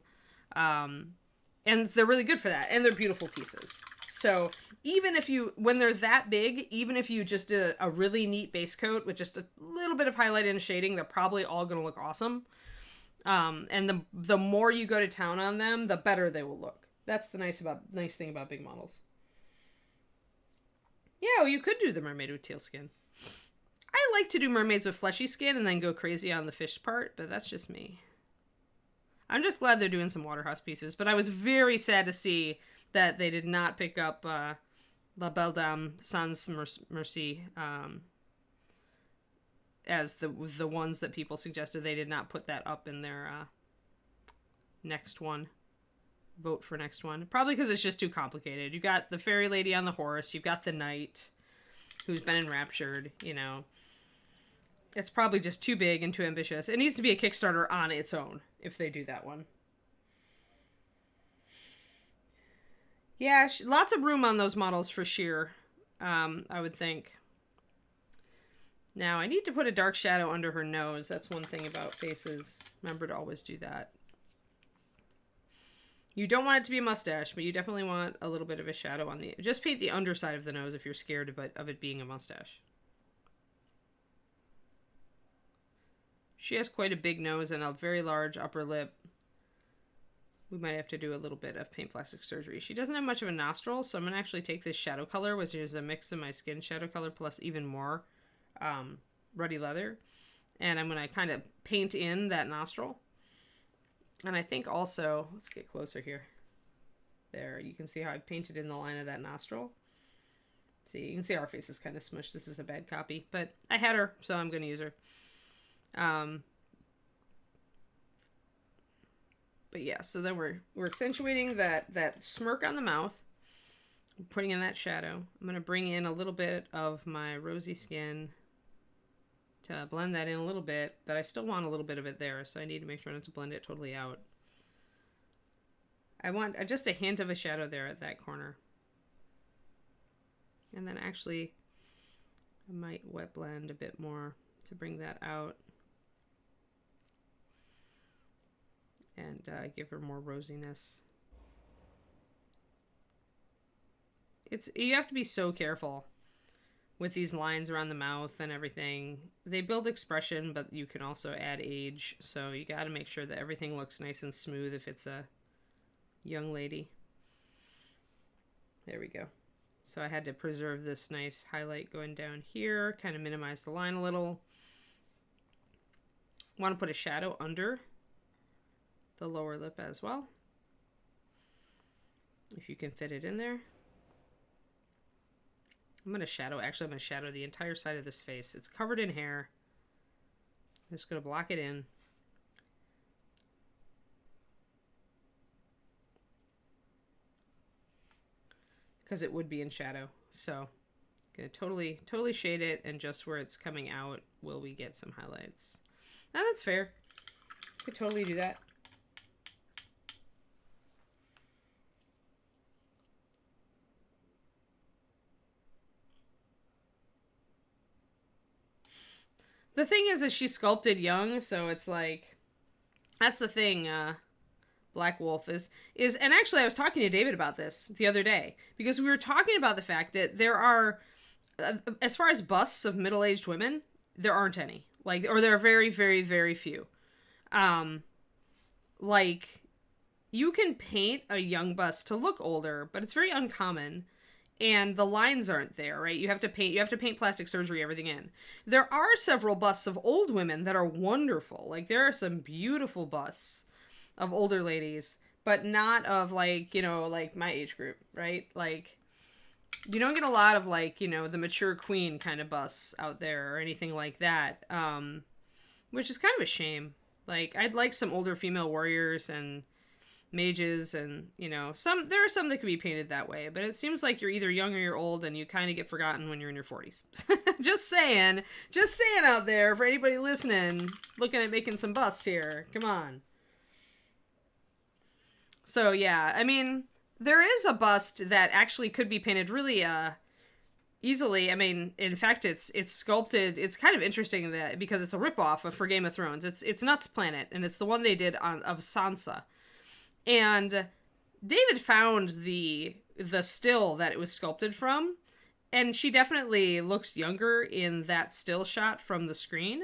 And they're really good for that. And they're beautiful pieces. So even if when they're that big, even if you just did a really neat base coat with just a little bit of highlight and shading, they're probably all going to look awesome. And the more you go to town on them, the better they will look. That's the nice thing about big models. Yeah, well, you could do the mermaid with teal skin. I like to do mermaids with fleshy skin and then go crazy on the fish part, but that's just me. I'm just glad they're doing some Waterhouse pieces, but I was very sad to see that they did not pick up La Belle Dame Sans Merci as the ones that people suggested. They did not put that up in their next one. Vote for next one. Probably because it's just too complicated. You got the fairy lady on the horse. You've got the knight who's been enraptured, you know. It's probably just too big and too ambitious. It needs to be a Kickstarter on its own if they do that one. Yeah, lots of room on those models for sheer, I would think. Now, I need to put a dark shadow under her nose. That's one thing about faces. Remember to always do that. You don't want it to be a mustache, but you definitely want a little bit of a shadow on the... Just paint the underside of the nose if you're scared of it being a mustache. She has quite a big nose and a very large upper lip. We might have to do a little bit of paint plastic surgery. She doesn't have much of a nostril, so I'm going to actually take this shadow color, which is a mix of my skin shadow color plus even more ruddy leather. And I'm going to kind of paint in that nostril. And I think also, let's get closer here. There, you can see how I painted in the line of that nostril. See, you can see our face is kind of smushed. This is a bad copy, but I had her, so I'm going to use her. But yeah, so then we're accentuating that smirk on the mouth, putting in that shadow. I'm going to bring in a little bit of my rosy skin to blend that in a little bit, but I still want a little bit of it there, so I need to make sure not to blend it totally out. I want just a hint of a shadow there at that corner. And then actually, I might wet blend a bit more to bring that out. And give her more rosiness. You have to be so careful with these lines around the mouth and everything. They build expression, but you can also add age. So you got to make sure that everything looks nice and smooth if it's a young lady. There we go. So I had to preserve this nice highlight going down here, kind of minimize the line a little. Want to put a shadow under the lower lip as well, if you can fit it in there. I'm going to shadow the entire side of this face. It's covered in hair. I'm just going to block it in. Because it would be in shadow. So, going to totally shade it, and just where it's coming out will we get some highlights. Now that's fair. Could totally do that. The thing is that she's sculpted young, so it's like, that's the thing, Black Wolf is, and actually I was talking to David about this the other day, because we were talking about the fact that there are, as far as busts of middle-aged women, there aren't any. Like, or there are very, very, very few. like, you can paint a young bust to look older, but it's very uncommon. And the lines aren't there, right? You have to paint plastic surgery, everything in. There are several busts of old women that are wonderful. Like, there are some beautiful busts of older ladies, but not of, like, you know, like my age group, right? Like, you don't get a lot of, like, you know, the mature queen kind of busts out there or anything like that, which is kind of a shame. Like, I'd like some older female warriors and mages, and, you know, there are some that can be painted that way, but it seems like you're either young or you're old, and you kind of get forgotten when you're in your 40s. Just saying out there for anybody listening, looking at making some busts here. Come on. So yeah, I mean, there is a bust that actually could be painted really easily. I mean, in fact, it's sculpted. It's kind of interesting that because it's a ripoff of for Game of Thrones. It's Nuts Planet, and it's the one they did of Sansa. And David found the still that it was sculpted from, and she definitely looks younger in that still shot from the screen.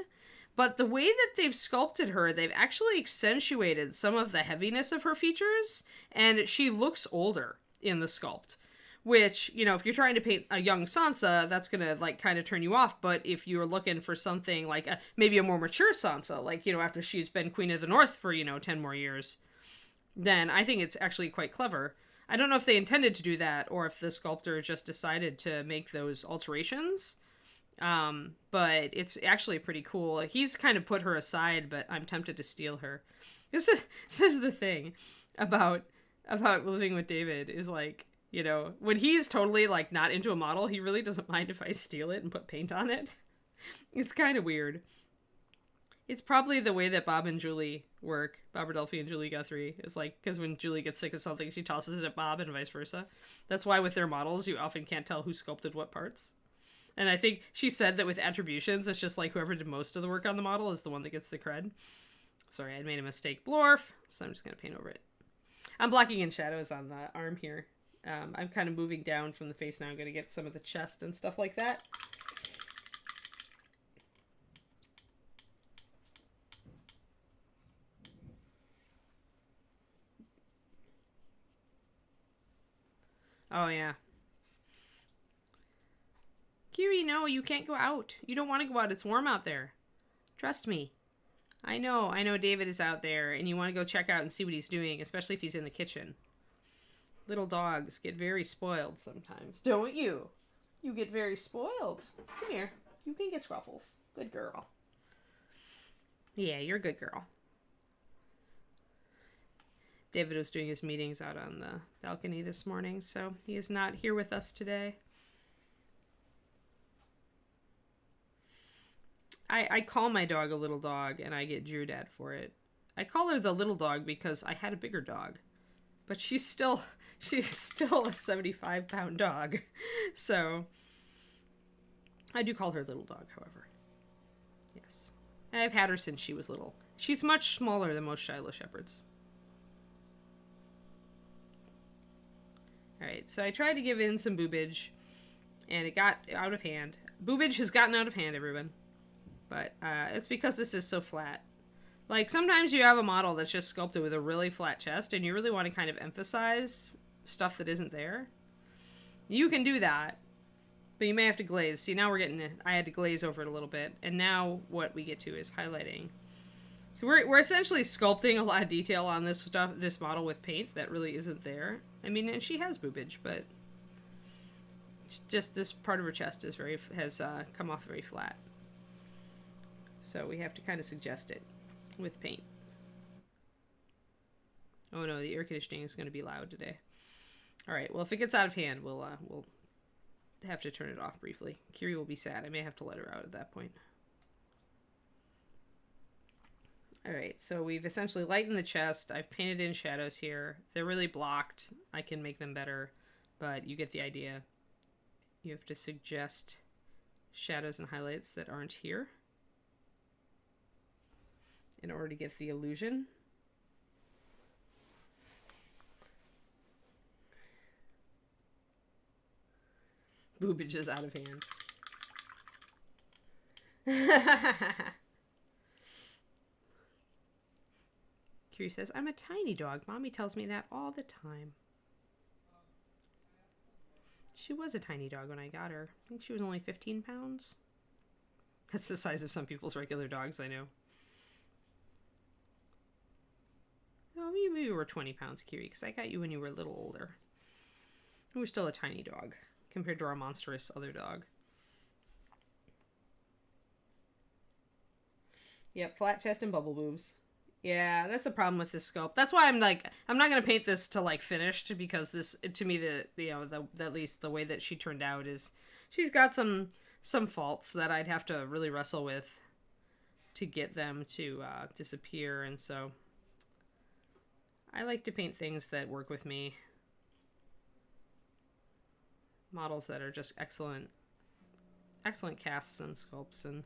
But the way that they've sculpted her, they've actually accentuated some of the heaviness of her features, and she looks older in the sculpt. Which, you know, if you're trying to paint a young Sansa, that's gonna, like, kind of turn you off. But if you're looking for something like maybe a more mature Sansa, like, you know, after she's been Queen of the North for, you know, 10 more years, then I think it's actually quite clever. I don't know if they intended to do that or if the sculptor just decided to make those alterations. But it's actually pretty cool. He's kind of put her aside, but I'm tempted to steal her. This is the thing about living with David is, like, you know, when he's totally, like, not into a model, he really doesn't mind if I steal it and put paint on it. It's kind of weird. It's probably the way that Bob and Julie work. Bob Adelphi and Julie Guthrie is, like, because when Julie gets sick of something, she tosses it at Bob and vice versa. That's why with their models, you often can't tell who sculpted what parts. And I think she said that with attributions, it's just like whoever did most of the work on the model is the one that gets the cred. Sorry, I made a mistake. Blorf. So I'm just going to paint over it. I'm blocking in shadows on the arm here. I'm kind of moving down from the face now. I'm going to get some of the chest and stuff like that. Oh, yeah. Kiri, no, you can't go out. You don't want to go out. It's warm out there. Trust me. I know David is out there, and you want to go check out and see what he's doing, especially if he's in the kitchen. Little dogs get very spoiled sometimes, don't you? You get very spoiled. Come here. You can get Scruffles. Good girl. Yeah, you're a good girl. David was doing his meetings out on the balcony this morning, so he is not here with us today. I call my dog a little dog, and I get jeered at for it. I call her the little dog because I had a bigger dog, but she's still a 75-pound dog. So I do call her little dog, however. Yes. I've had her since she was little. She's much smaller than most Shiloh Shepherds. Alright, so I tried to give in some boobage, and it got out of hand. Boobage has gotten out of hand, everyone. But it's because this is so flat. Like, sometimes you have a model that's just sculpted with a really flat chest, and you really want to kind of emphasize stuff that isn't there. You can do that, but you may have to glaze. See, now I had to glaze over it a little bit, and now what we get to is highlighting. So we're essentially sculpting a lot of detail on this model with paint that really isn't there. I mean, and she has boobage, but it's just this part of her chest has come off very flat. So we have to kind of suggest it with paint. Oh no, the air conditioning is going to be loud today. All right, well, if it gets out of hand, we'll have to turn it off briefly. Kiri will be sad. I may have to let her out at that point. All right, so we've essentially lightened the chest. I've painted in shadows here. They're really blocked. I can make them better, but you get the idea. You have to suggest shadows and highlights that aren't here in order to get the illusion. Boobage is out of hand. Curie says, I'm a tiny dog. Mommy tells me that all the time. She was a tiny dog when I got her. I think she was only 15 pounds. That's the size of some people's regular dogs, I know. Oh, maybe you were 20 pounds, Curie, because I got you when you were a little older. You were still a tiny dog compared to our monstrous other dog. Yep, flat chest and bubble boobs. Yeah, that's the problem with this sculpt. That's why I'm like, I'm not gonna paint this to like finished, because this, to me, at least the way that she turned out is, she's got some faults that I'd have to really wrestle with to get them to disappear, and so I like to paint things that work with me. Models that are just excellent casts and sculpts, and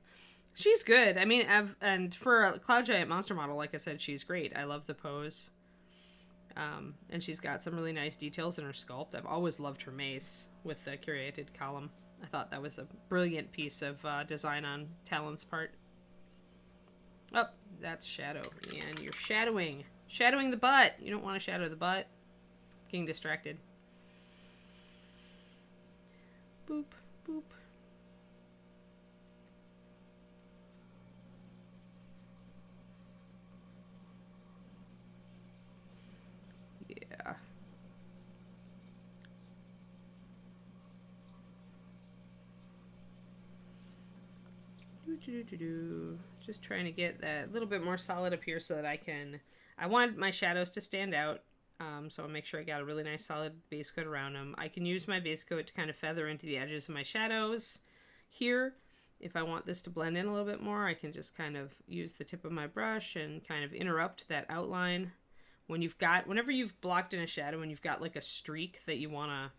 she's good. I mean, and for a Cloud Giant monster model, like I said, she's great. I love the pose. And she's got some really nice details in her sculpt. I've always loved her mace with the curated column. I thought that was a brilliant piece of design on Talon's part. Oh, that's shadow. And you're shadowing. Shadowing the butt. You don't want to shadow the butt. Getting distracted. Boop, boop. Yeah. Just trying to get that little bit more solid up here so that I want my shadows to stand out. So I'll make sure I got a really nice solid base coat around them. I can use my base coat to kind of feather into the edges of my shadows here. If I want this to blend in a little bit more, I can just kind of use the tip of my brush and kind of interrupt that outline. Whenever you've blocked in a shadow and you've got like a streak that you want to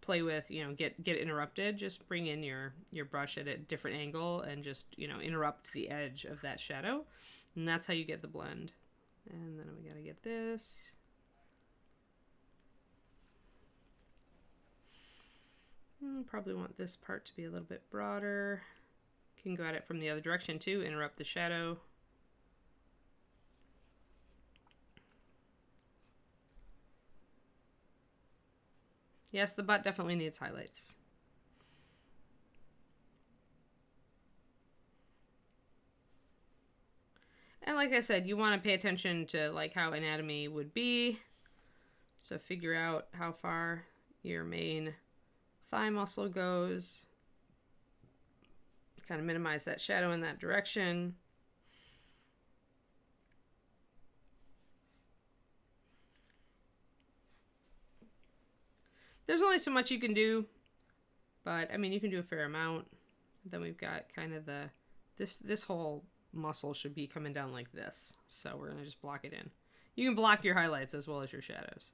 play with, get interrupted, just bring in your brush at a different angle and just, interrupt the edge of that shadow. And that's how you get the blend. And then we gotta get this. Probably want this part to be a little bit broader. Can go at it from the other direction too, interrupt the shadow. Yes, the butt definitely needs highlights. And like I said, you want to pay attention to like how anatomy would be. So figure out how far your main thigh muscle goes. Kind of minimize that shadow in that direction. There's only so much you can do, but I mean, you can do a fair amount. Then we've got kind of this whole muscle should be coming down like this. So we're gonna just block it in. You can block your highlights as well as your shadows.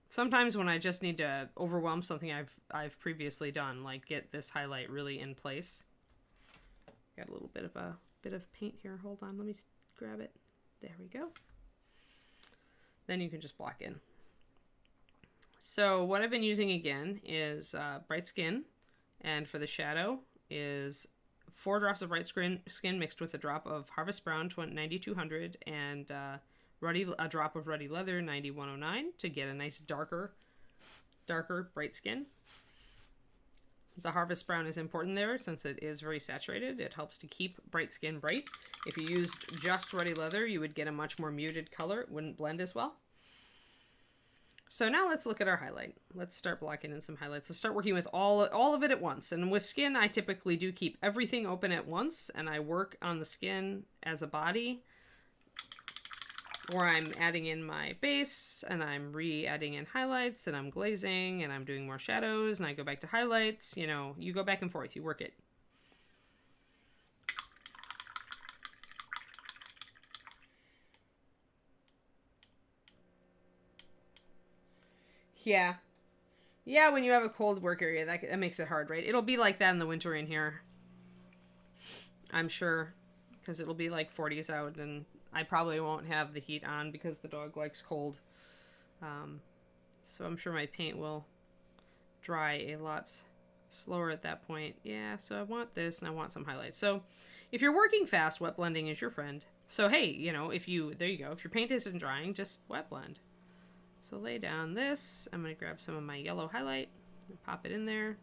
Sometimes when I just need to overwhelm something I've previously done, like get this highlight really in place. Got a little bit of paint here. Hold on, let me grab it. There we go. Then you can just block in. So what I've been using again is Bright Skin, and for the shadow is 4 drops of Bright Skin mixed with a drop of Harvest Brown 9200 and a drop of Ruddy Leather 9109 to get a nice darker Bright Skin. The Harvest Brown is important there since it is very saturated. It helps to keep Bright Skin bright. If you used just Ruddy Leather, you would get a much more muted color. It wouldn't blend as well. So now let's look at our highlight. Let's start blocking in some highlights. Let's start working with all of it at once. And with skin, I typically do keep everything open at once, and I work on the skin as a body, where I'm adding in my base, and I'm re-adding in highlights, and I'm glazing, and I'm doing more shadows, and I go back to highlights. You go back and forth, you work it. Yeah, when you have a cold work area, that makes it hard, right? It'll be like that in the winter in here, I'm sure, because it'll be like 40s out, and I probably won't have the heat on because the dog likes cold. So I'm sure my paint will dry a lot slower at that point. Yeah, so I want this, and I want some highlights. So if you're working fast, wet blending is your friend. So, hey, you know, there you go. If your paint isn't drying, just wet blend. So lay down this. I'm going to grab some of my yellow highlight and pop it in there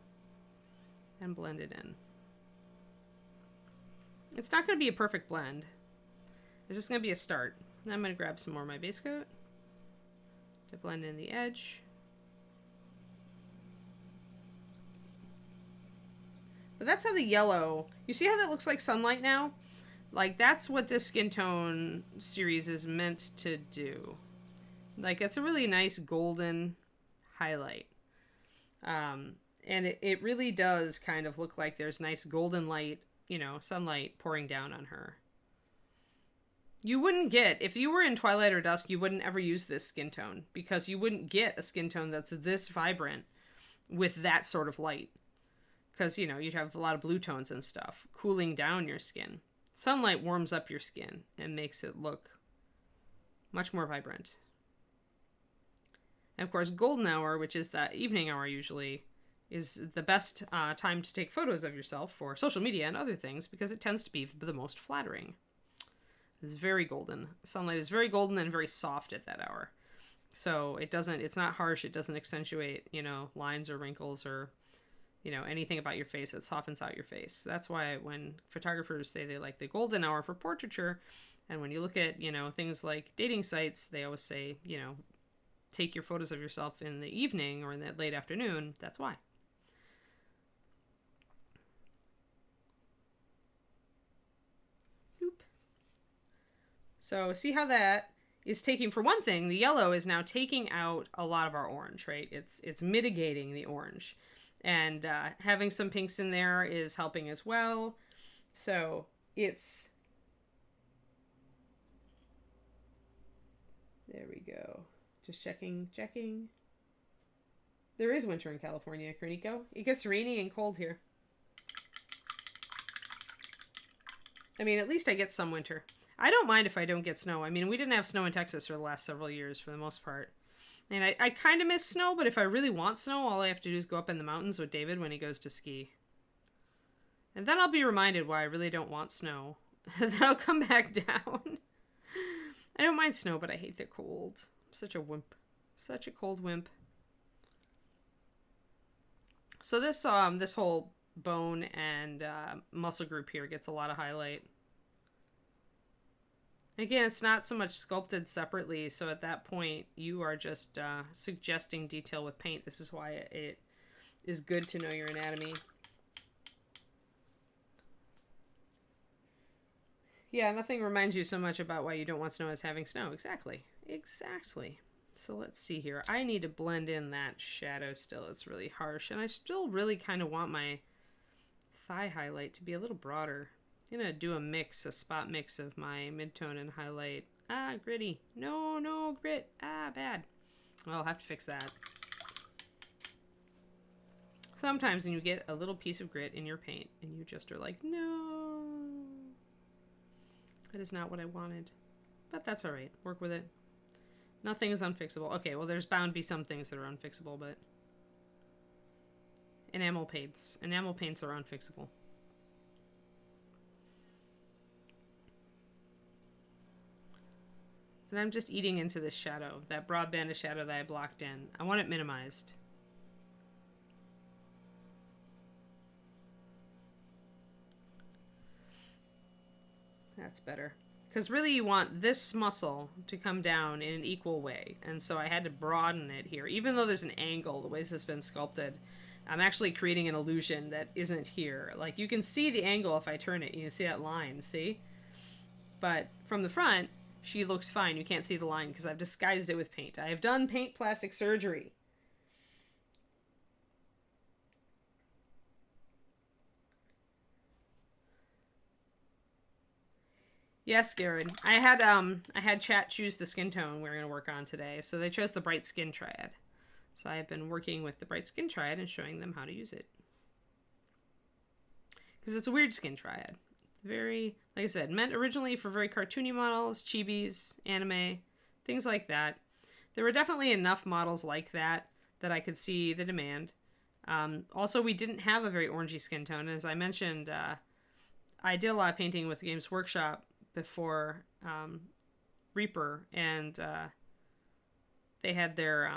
and blend it in. It's not going to be a perfect blend. It's just going to be a start. Now I'm going to grab some more of my base coat to blend in the edge. But that's how the yellow, you see how that looks like sunlight now? Like, that's what this skin tone series is meant to do. Like, it's a really nice golden highlight. And it really does kind of look like there's nice golden light, you know, sunlight pouring down on her. You wouldn't get, if you were in Twilight or Dusk, you wouldn't ever use this skin tone, because you wouldn't get a skin tone that's this vibrant with that sort of light. Because, you know, you'd have a lot of blue tones and stuff cooling down your skin. Sunlight warms up your skin and makes it look much more vibrant. And of course, golden hour, which is that evening hour usually, is the best time to take photos of yourself for social media and other things, because it tends to be the most flattering. It's very golden. Sunlight is very golden and very soft at that hour. So it's not harsh. It doesn't accentuate, you know, lines or wrinkles or, you know, anything about your face that softens out your face. That's why when photographers say they like the golden hour for portraiture, and when you look at, you know, things like dating sites, they always say, you know, take your photos of yourself in the evening or in the late afternoon. That's why. Boop. So see how that is taking, for one thing, the yellow is now taking out a lot of our orange, right? It's mitigating the orange. And having some pinks in there is helping as well. So it's... There we go. Just checking. There is winter in California, Kroniko. It gets rainy and cold here. I mean, at least I get some winter. I don't mind if I don't get snow. I mean, we didn't have snow in Texas for the last several years for the most part. And I kind of miss snow, but if I really want snow, all I have to do is go up in the mountains with David when he goes to ski. And then I'll be reminded why I really don't want snow. Then I'll come back down. I don't mind snow, but I hate the cold. I'm such a wimp. Such a cold wimp. So this whole bone and muscle group here gets a lot of highlight. Again, it's not so much sculpted separately, so at that point, you are just suggesting detail with paint. This is why it is good to know your anatomy. Yeah, nothing reminds you so much about why you don't want snow as having snow. Exactly. So let's see here. I need to blend in that shadow still. It's really harsh, and I still really kind of want my thigh highlight to be a little broader. I'm going to do a spot mix of my midtone and highlight. Ah, gritty. No, grit. Ah, bad. Well, I'll have to fix that. Sometimes when you get a little piece of grit in your paint and you just are like, no, that is not what I wanted. But that's all right. Work with it. Nothing is unfixable. Okay, well, there's bound to be some things that are unfixable, but enamel paints are unfixable. And I'm just eating into this shadow, that broad band of shadow that I blocked in. I want it minimized. That's better. Because really you want this muscle to come down in an equal way. And so I had to broaden it here. Even though there's an angle, the way this has been sculpted, I'm actually creating an illusion that isn't here. Like, you can see the angle if I turn it. You can see that line, see? But from the front, she looks fine. You can't see the line because I've disguised it with paint. I have done paint plastic surgery. Yes, Garrett. I had chat choose the skin tone we're going to work on today. So they chose the Bright Skin Triad. So I've been working with the Bright Skin Triad and showing them how to use it. Because it's a weird skin triad. Very, like I said, meant originally for very cartoony models, chibis, anime, things like that. There were definitely enough models like that I could see the demand. Also, we didn't have a very orangey skin tone. As I mentioned, I did a lot of painting with Games Workshop before Reaper, and they had their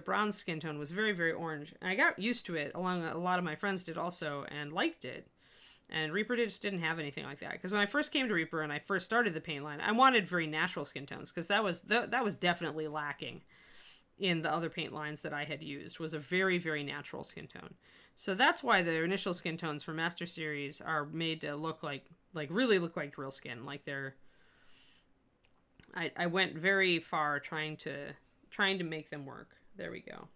bronze skin tone was very, very orange. And I got used to it, along a lot of my friends did also, and liked it. And Reaper just didn't have anything like that. Because when I first came to Reaper and I first started the paint line, I wanted very natural skin tones, because that was definitely lacking in the other paint lines that I had used, was a very, very natural skin tone. So that's why the initial skin tones for Master Series are made to look like really look like real skin. Like they're... I went very far trying to make them work. There we go.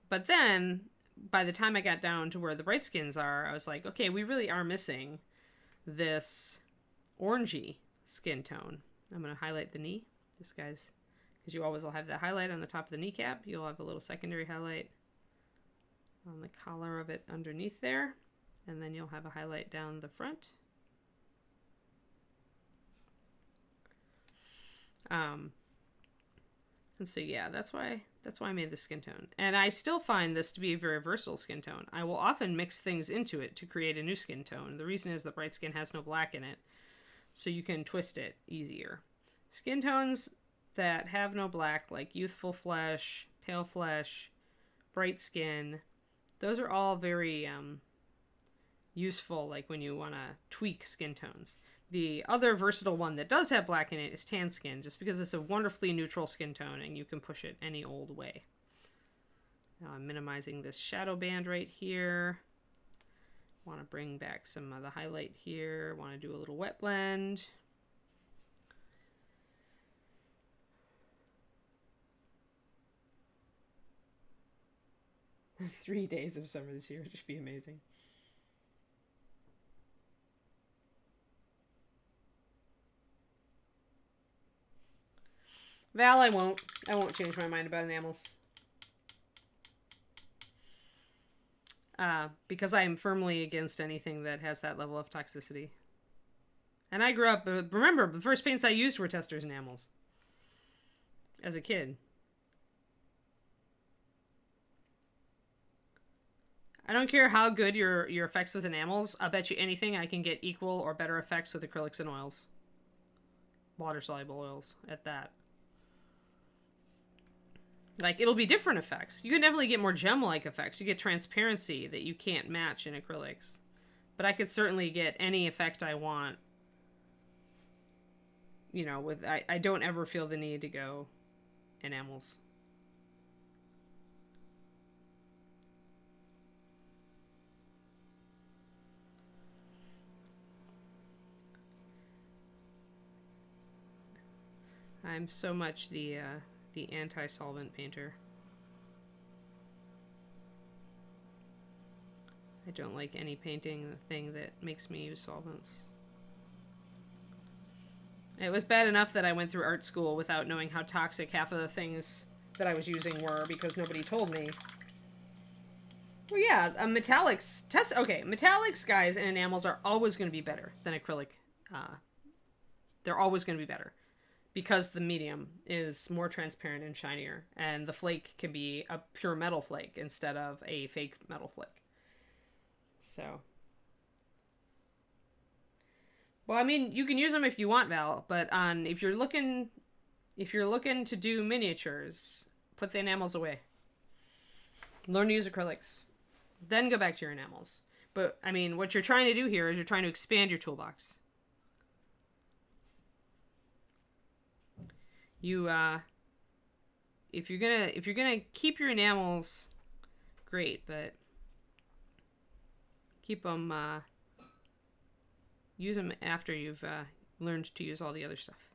But then, by the time I got down to where the bright skins are, I was like, okay, we really are missing this orangey skin tone. I'm going to highlight the knee. This guy's... because you always will have that highlight on the top of the kneecap. You'll have a little secondary highlight on the collar of it underneath there. And then you'll have a highlight down the front. And so yeah, that's why I made the skin tone. And I still find this to be a very versatile skin tone. I will often mix things into it to create a new skin tone. The reason is that bright skin has no black in it, so you can twist it easier. Skin tones that have no black, like youthful flesh, pale flesh, bright skin, those are all very useful, like when you want to tweak skin tones. The other versatile one that does have black in it is tan skin, just because it's a wonderfully neutral skin tone and you can push it any old way. Now I'm minimizing this shadow band right here. Want to bring back some of the highlight here. Want to do a little wet blend. Three days of summer this year would just be amazing. Val, I won't change my mind about enamels. Because I am firmly against anything that has that level of toxicity. And I grew up, remember, the first paints I used were Testors enamels. As a kid. I don't care how good your effects with enamels. I'll bet you anything I can get equal or better effects with acrylics and oils. Water-soluble oils, at that. Like, it'll be different effects. You can definitely get more gem-like effects. You get transparency that you can't match in acrylics. But I could certainly get any effect I want. You know, with I don't ever feel the need to go enamels. I'm so much the anti-solvent painter. I don't like any painting thing that makes me use solvents. It was bad enough that I went through art school without knowing how toxic half of the things that I was using were, because nobody told me. Well, yeah, metallics metallics, guys, and enamels are always going to be better than acrylic. They're always going to be better, because the medium is more transparent and shinier, and the flake can be a pure metal flake instead of a fake metal flake. So, well, I mean, you can use them if you want, Val, but if you're looking to do miniatures, put the enamels away. Learn to use acrylics, then go back to your enamels. But I mean, what you're trying to do here is you're trying to expand your toolbox. You if you're gonna keep your enamels, great, but keep them, use them after you've learned to use all the other stuff.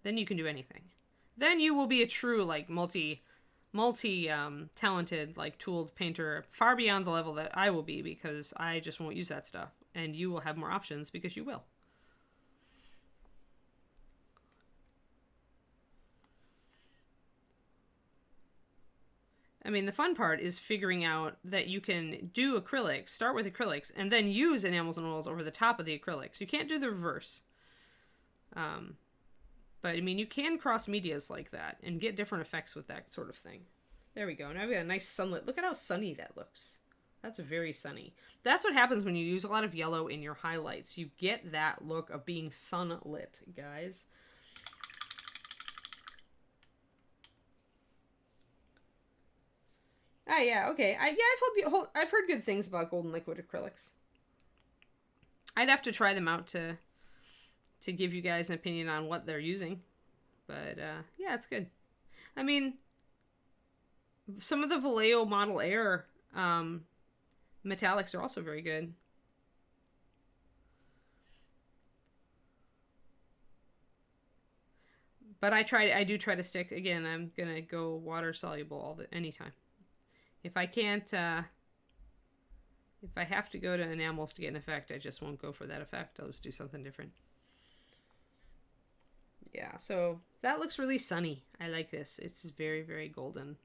Then you can do anything. Then you will be a true, like, multi talented, like, tooled painter, far beyond the level that I will be, because I just won't use that stuff, and you will have more options because you will. I mean, the fun part is figuring out that you can do acrylics, start with acrylics, and then use enamels and oils over the top of the acrylics. You can't do the reverse. But, I mean, you can cross medias like that and get different effects with that sort of thing. There we go. Now we got a nice sunlit. Look at how sunny that looks. That's very sunny. That's what happens when you use a lot of yellow in your highlights. You get that look of being sunlit, guys. Ah, yeah, okay. I've heard good things about golden liquid acrylics. I'd have to try them out to give you guys an opinion on what they're using. But, yeah, it's good. I mean, some of the Vallejo Model Air metallics are also very good. But I do try to stick, again, I'm going to go water soluble anytime. If I can't, if I have to go to enamels to get an effect, I just won't go for that effect. I'll just do something different. Yeah, so that looks really sunny. I like this. It's very, very golden.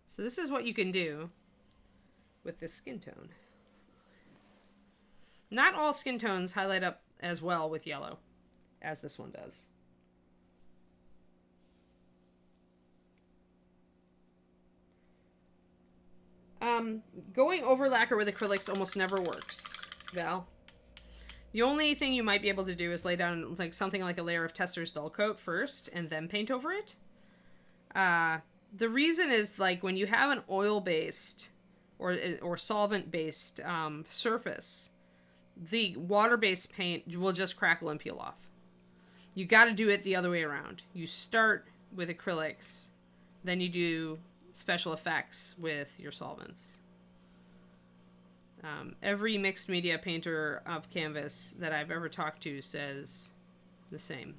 So this is what you can do with this skin tone. Not all skin tones highlight up as well with yellow as this one does. Going over lacquer with acrylics almost never works, Val. The only thing you might be able to do is lay down like something like a layer of Tesser's dull coat first and then paint over it. The reason is like when you have an oil-based or solvent-based surface, the water-based paint will just crackle and peel off. You got to do it the other way around. You start with acrylics, then you do special effects with your solvents. Every mixed media painter of canvas that I've ever talked to says the same.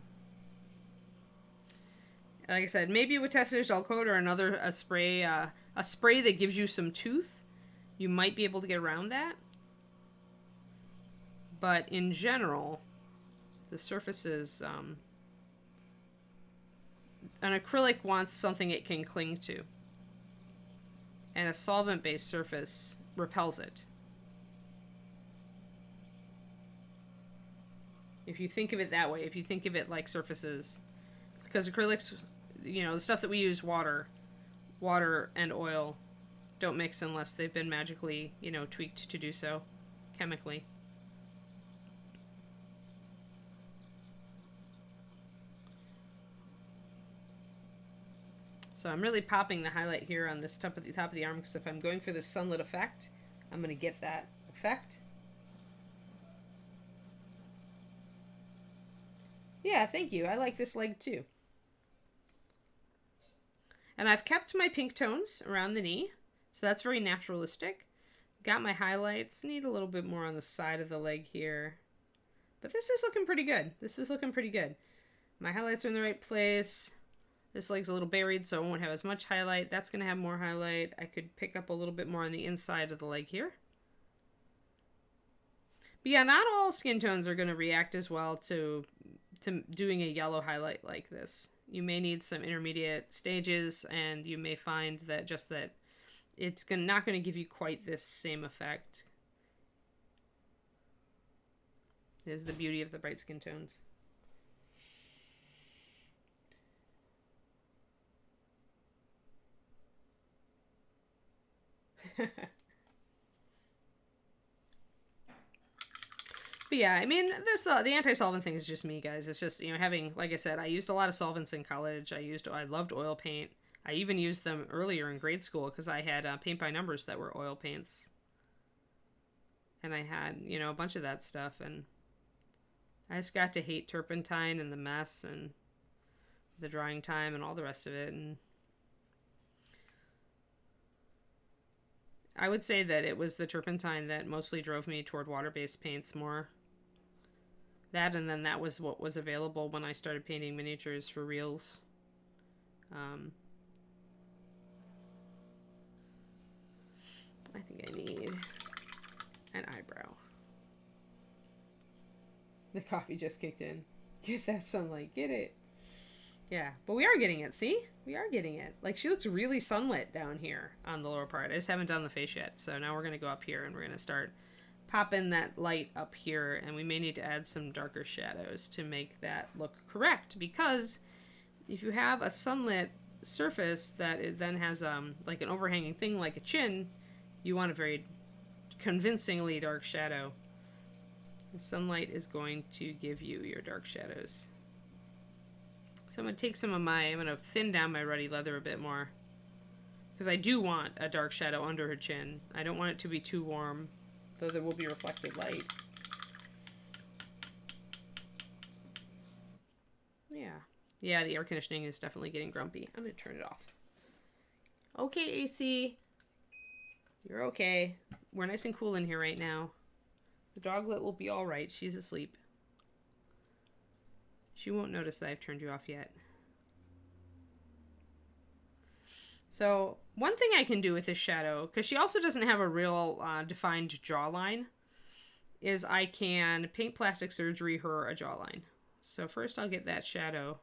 Like I said, maybe with Tesser's dull coat or a spray that gives you some tooth, you might be able to get around that. But in general, the surfaces, an acrylic wants something it can cling to. And a solvent-based surface repels it. If you think of it that way, if you think of it like surfaces, because acrylics, you know, the stuff that we use, water and oil, don't mix unless they've been magically, you know, tweaked to do so chemically. So I'm really popping the highlight here on this top of the arm, because if I'm going for this sunlit effect, I'm going to get that effect. Yeah, thank you. I like this leg too. And I've kept my pink tones around the knee, so that's very naturalistic. Got my highlights. Need a little bit more on the side of the leg here. But this is looking pretty good. This is looking pretty good. My highlights are in the right place. This leg's a little buried, so I won't have as much highlight. That's going to have more highlight. I could pick up a little bit more on the inside of the leg here. But yeah, not all skin tones are going to react as well to doing a yellow highlight like this. You may need some intermediate stages, and you may find that it's not going to give you quite this same effect. Is the beauty of the bright skin tones. But yeah, I mean, this the anti-solvent thing is just me, guys. It's just, you know, having, like I said, I used a lot of solvents in college. I loved oil paint. I even used them earlier in grade school because I had paint by numbers that were oil paints. And I had, you know, a bunch of that stuff, and I just got to hate turpentine and the mess and the drying time and all the rest of it. And I would say that it was the turpentine that mostly drove me toward water-based paints more. That, and then that was what was available when I started painting miniatures for reels. I think I need an eyebrow. The coffee just kicked in. Get that sunlight. Get it. Yeah, but we are getting it. See? We are getting it. Like, she looks really sunlit down here on the lower part. I just haven't done the face yet. So now we're going to go up here and we're going to start popping that light up here. And we may need to add some darker shadows to make that look correct. Because if you have a sunlit surface that it then has like an overhanging thing like a chin, You want a very convincingly dark shadow. The sunlight is going to give you your dark shadows. So I'm going to take some of my, I'm going to thin down my ruddy leather a bit more. Because I do want a dark shadow under her chin. I don't want it to be too warm, though there will be reflected light. Yeah. Yeah, the air conditioning is definitely getting grumpy. I'm going to turn it off. Okay, AC. You're okay. We're nice and cool in here right now. The doglet will be all right. She's asleep. She won't notice that I've turned you off yet. So one thing I can do with this shadow, because she also doesn't have a real defined jawline, is I can paint plastic surgery her a jawline. So first I'll get that shadow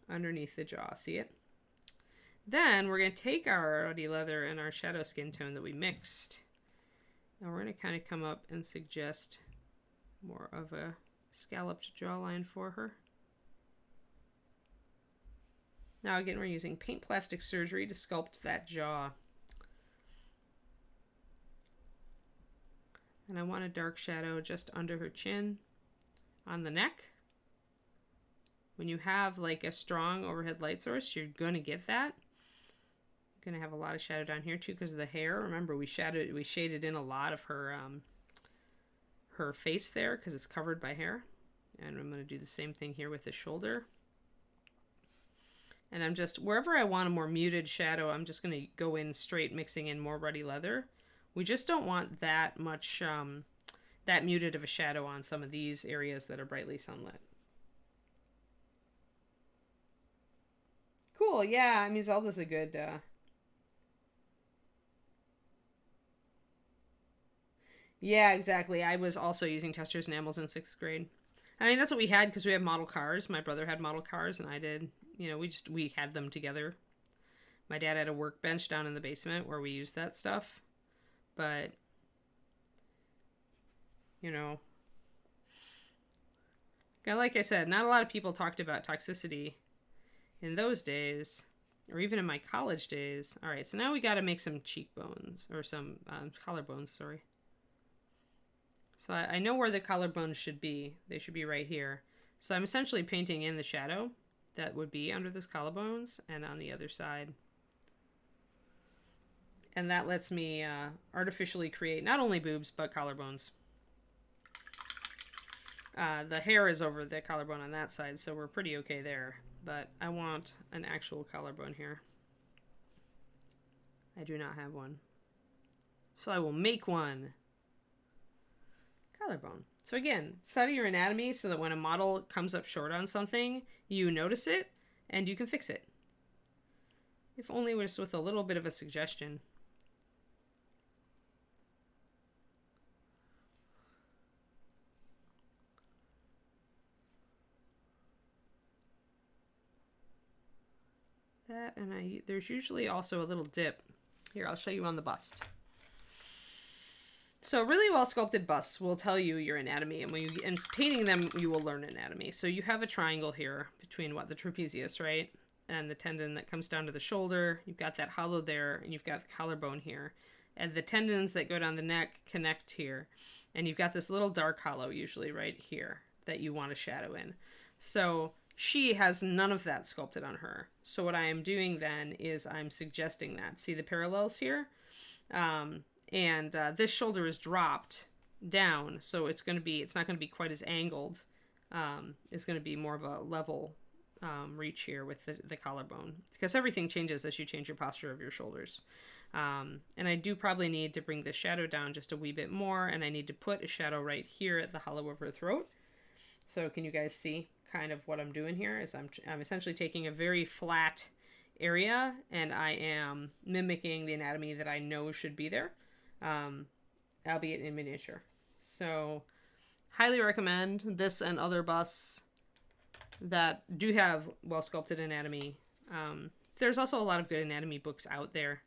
underneath the jaw. See it? Then we're going to take our ruddy leather and our shadow skin tone that we mixed. And we're going to kind of come up and suggest more of a scalloped jawline for her. Now again, we're using paint plastic surgery to sculpt that jaw. And I want a dark shadow just under her chin, on the neck. When you have like a strong overhead light source, you're going to get that. You're going to have a lot of shadow down here too because of the hair. Remember, we shaded in a lot of her her face there because it's covered by hair. And I'm going to do the same thing here with the shoulder. And I'm just, wherever I want a more muted shadow, I'm just going to go in straight, mixing in more ruddy leather. We just don't want that much, that muted of a shadow on some of these areas that are brightly sunlit. Cool, yeah, I mean, Zelda's a good, yeah, exactly. I was also using testers and enamels in 6th grade. I mean, that's what we had because we have model cars. My brother had model cars and I did. You know, we had them together. My dad had a workbench down in the basement where we used that stuff. But, you know, like I said, not a lot of people talked about toxicity in those days, or even in my college days. All right, so now we got to make some cheekbones, or some collarbones, sorry. So I know where the collarbones should be. They should be right here. So I'm essentially painting in the shadow that would be under those collarbones and on the other side. And that lets me artificially create not only boobs, but collarbones. The hair is over the collarbone on that side, so we're pretty okay there. But I want an actual collarbone here. I do not have one. So I will make one. Collarbone. So again, study your anatomy so that when a model comes up short on something, you notice it and you can fix it. If only just with a little bit of a suggestion. That, and there's usually also a little dip. Here, I'll show you on the bust. So really well sculpted busts will tell you your anatomy, and and painting them, you will learn anatomy. So you have a triangle here between the trapezius, right? And the tendon that comes down to the shoulder. You've got that hollow there, and you've got the collarbone here. And the tendons that go down the neck connect here. And you've got this little dark hollow usually right here that you want to shadow in. So she has none of that sculpted on her. So what I am doing then is I'm suggesting that. See the parallels here? And this shoulder is dropped down, so it's not going to be quite as angled. It's going to be more of a level reach here with the collarbone, because everything changes as you change your posture of your shoulders. And I do probably need to bring the shadow down just a wee bit more, and I need to put a shadow right here at the hollow of her throat. So can you guys see kind of what I'm doing here? Is I'm essentially taking a very flat area, and I am mimicking the anatomy that I know should be there. Albeit in miniature. So highly recommend this and other busts that do have well sculpted anatomy. There's also a lot of good anatomy books out there.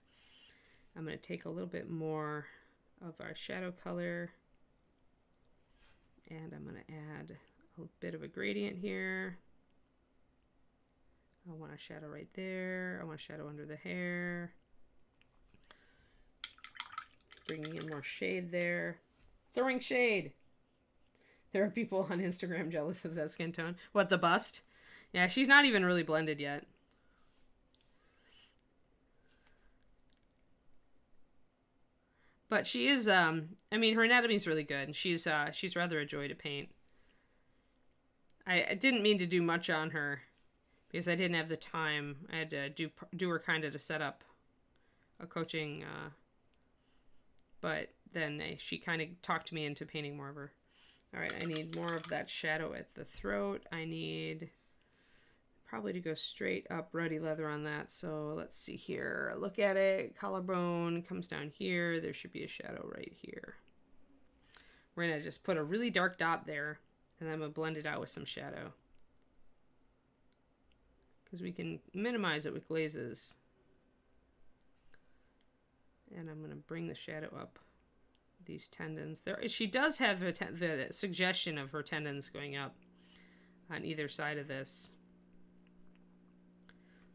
I'm going to take a little bit more of our shadow color, and I'm going to add a bit of a gradient here. I want a shadow right there. I want a shadow under the hair. bringing in more shade there. Throwing shade. There are people on Instagram jealous of that skin tone. What, the bust? Yeah, she's not even really blended yet. But she is, I mean, her anatomy's really good. She's rather a joy to paint. I didn't mean to do much on her because I didn't have the time. I had to do her kind of to set up a coaching, but then she kind of talked me into painting more of her. All right, I need more of that shadow at the throat. I need probably to go straight up ruddy leather on that. So let's see here. Look at it. Collarbone comes down here. There should be a shadow right here. We're going to just put a really dark dot there, and then I'm going to blend it out with some shadow. Because we can minimize it with glazes. And I'm going to bring the shadow up. These tendons. She does have the suggestion of her tendons going up on either side of this.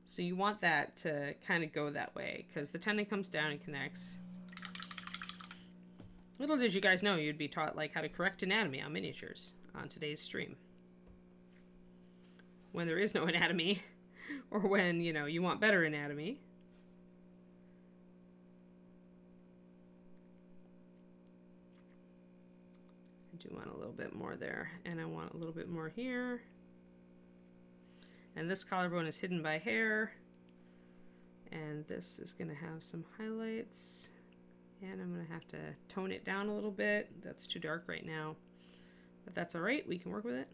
So you want that to kind of go that way because the tendon comes down and connects. Little did you guys know you'd be taught like how to correct anatomy on miniatures on today's stream. When there is no anatomy or when, you know, you want better anatomy. I do want a little bit more there, and I want a little bit more here. And this collarbone is hidden by hair, and this is going to have some highlights, and I'm going to have to tone it down a little bit. That's too dark right now, but that's all right. We can work with it.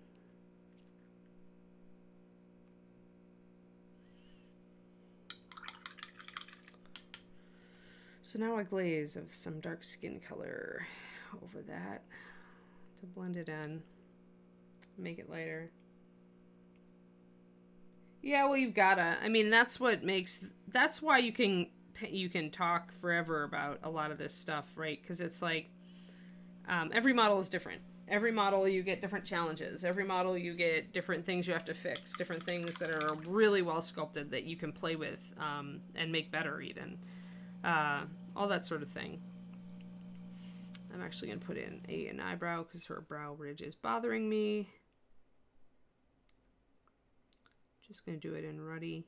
So now a glaze of some dark skin color over that to blend it in, make it lighter. Yeah, well, you've gotta. I mean, that's what makes. That's why you can talk forever about a lot of this stuff, right? Because it's like every model is different. Every model you get different challenges. Every model you get different things you have to fix. Different things that are really well sculpted that you can play with and make better, even all that sort of thing. I'm actually going to put in an eyebrow because her brow ridge is bothering me. Just going to do it in ruddy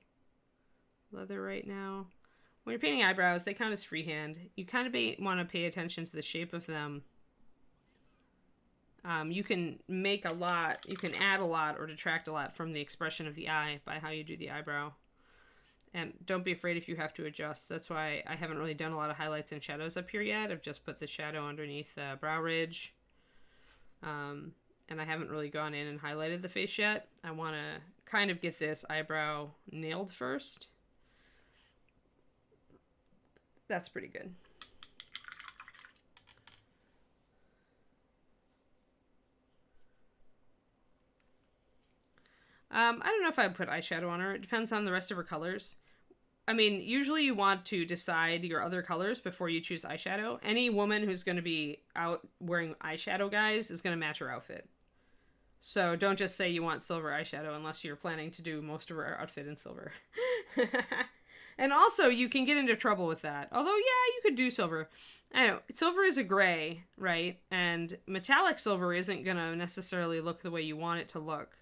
leather right now. When you're painting eyebrows, they count as freehand. You kind of want to pay attention to the shape of them. You can make a lot, you can add a lot or detract a lot from the expression of the eye by how you do the eyebrow. And don't be afraid if you have to adjust. That's why I haven't really done a lot of highlights and shadows up here yet. I've just put the shadow underneath the brow ridge. And I haven't really gone in and highlighted the face yet. I want to kind of get this eyebrow nailed first. That's pretty good. I don't know if I would put eyeshadow on her. It depends on the rest of her colors. I mean, usually you want to decide your other colors before you choose eyeshadow. Any woman who's going to be out wearing eyeshadow, guys, is going to match her outfit. So don't just say you want silver eyeshadow unless you're planning to do most of her outfit in silver. And also, you can get into trouble with that. Although, yeah, you could do silver. I know, silver is a gray, right? And metallic silver isn't going to necessarily look the way you want it to look.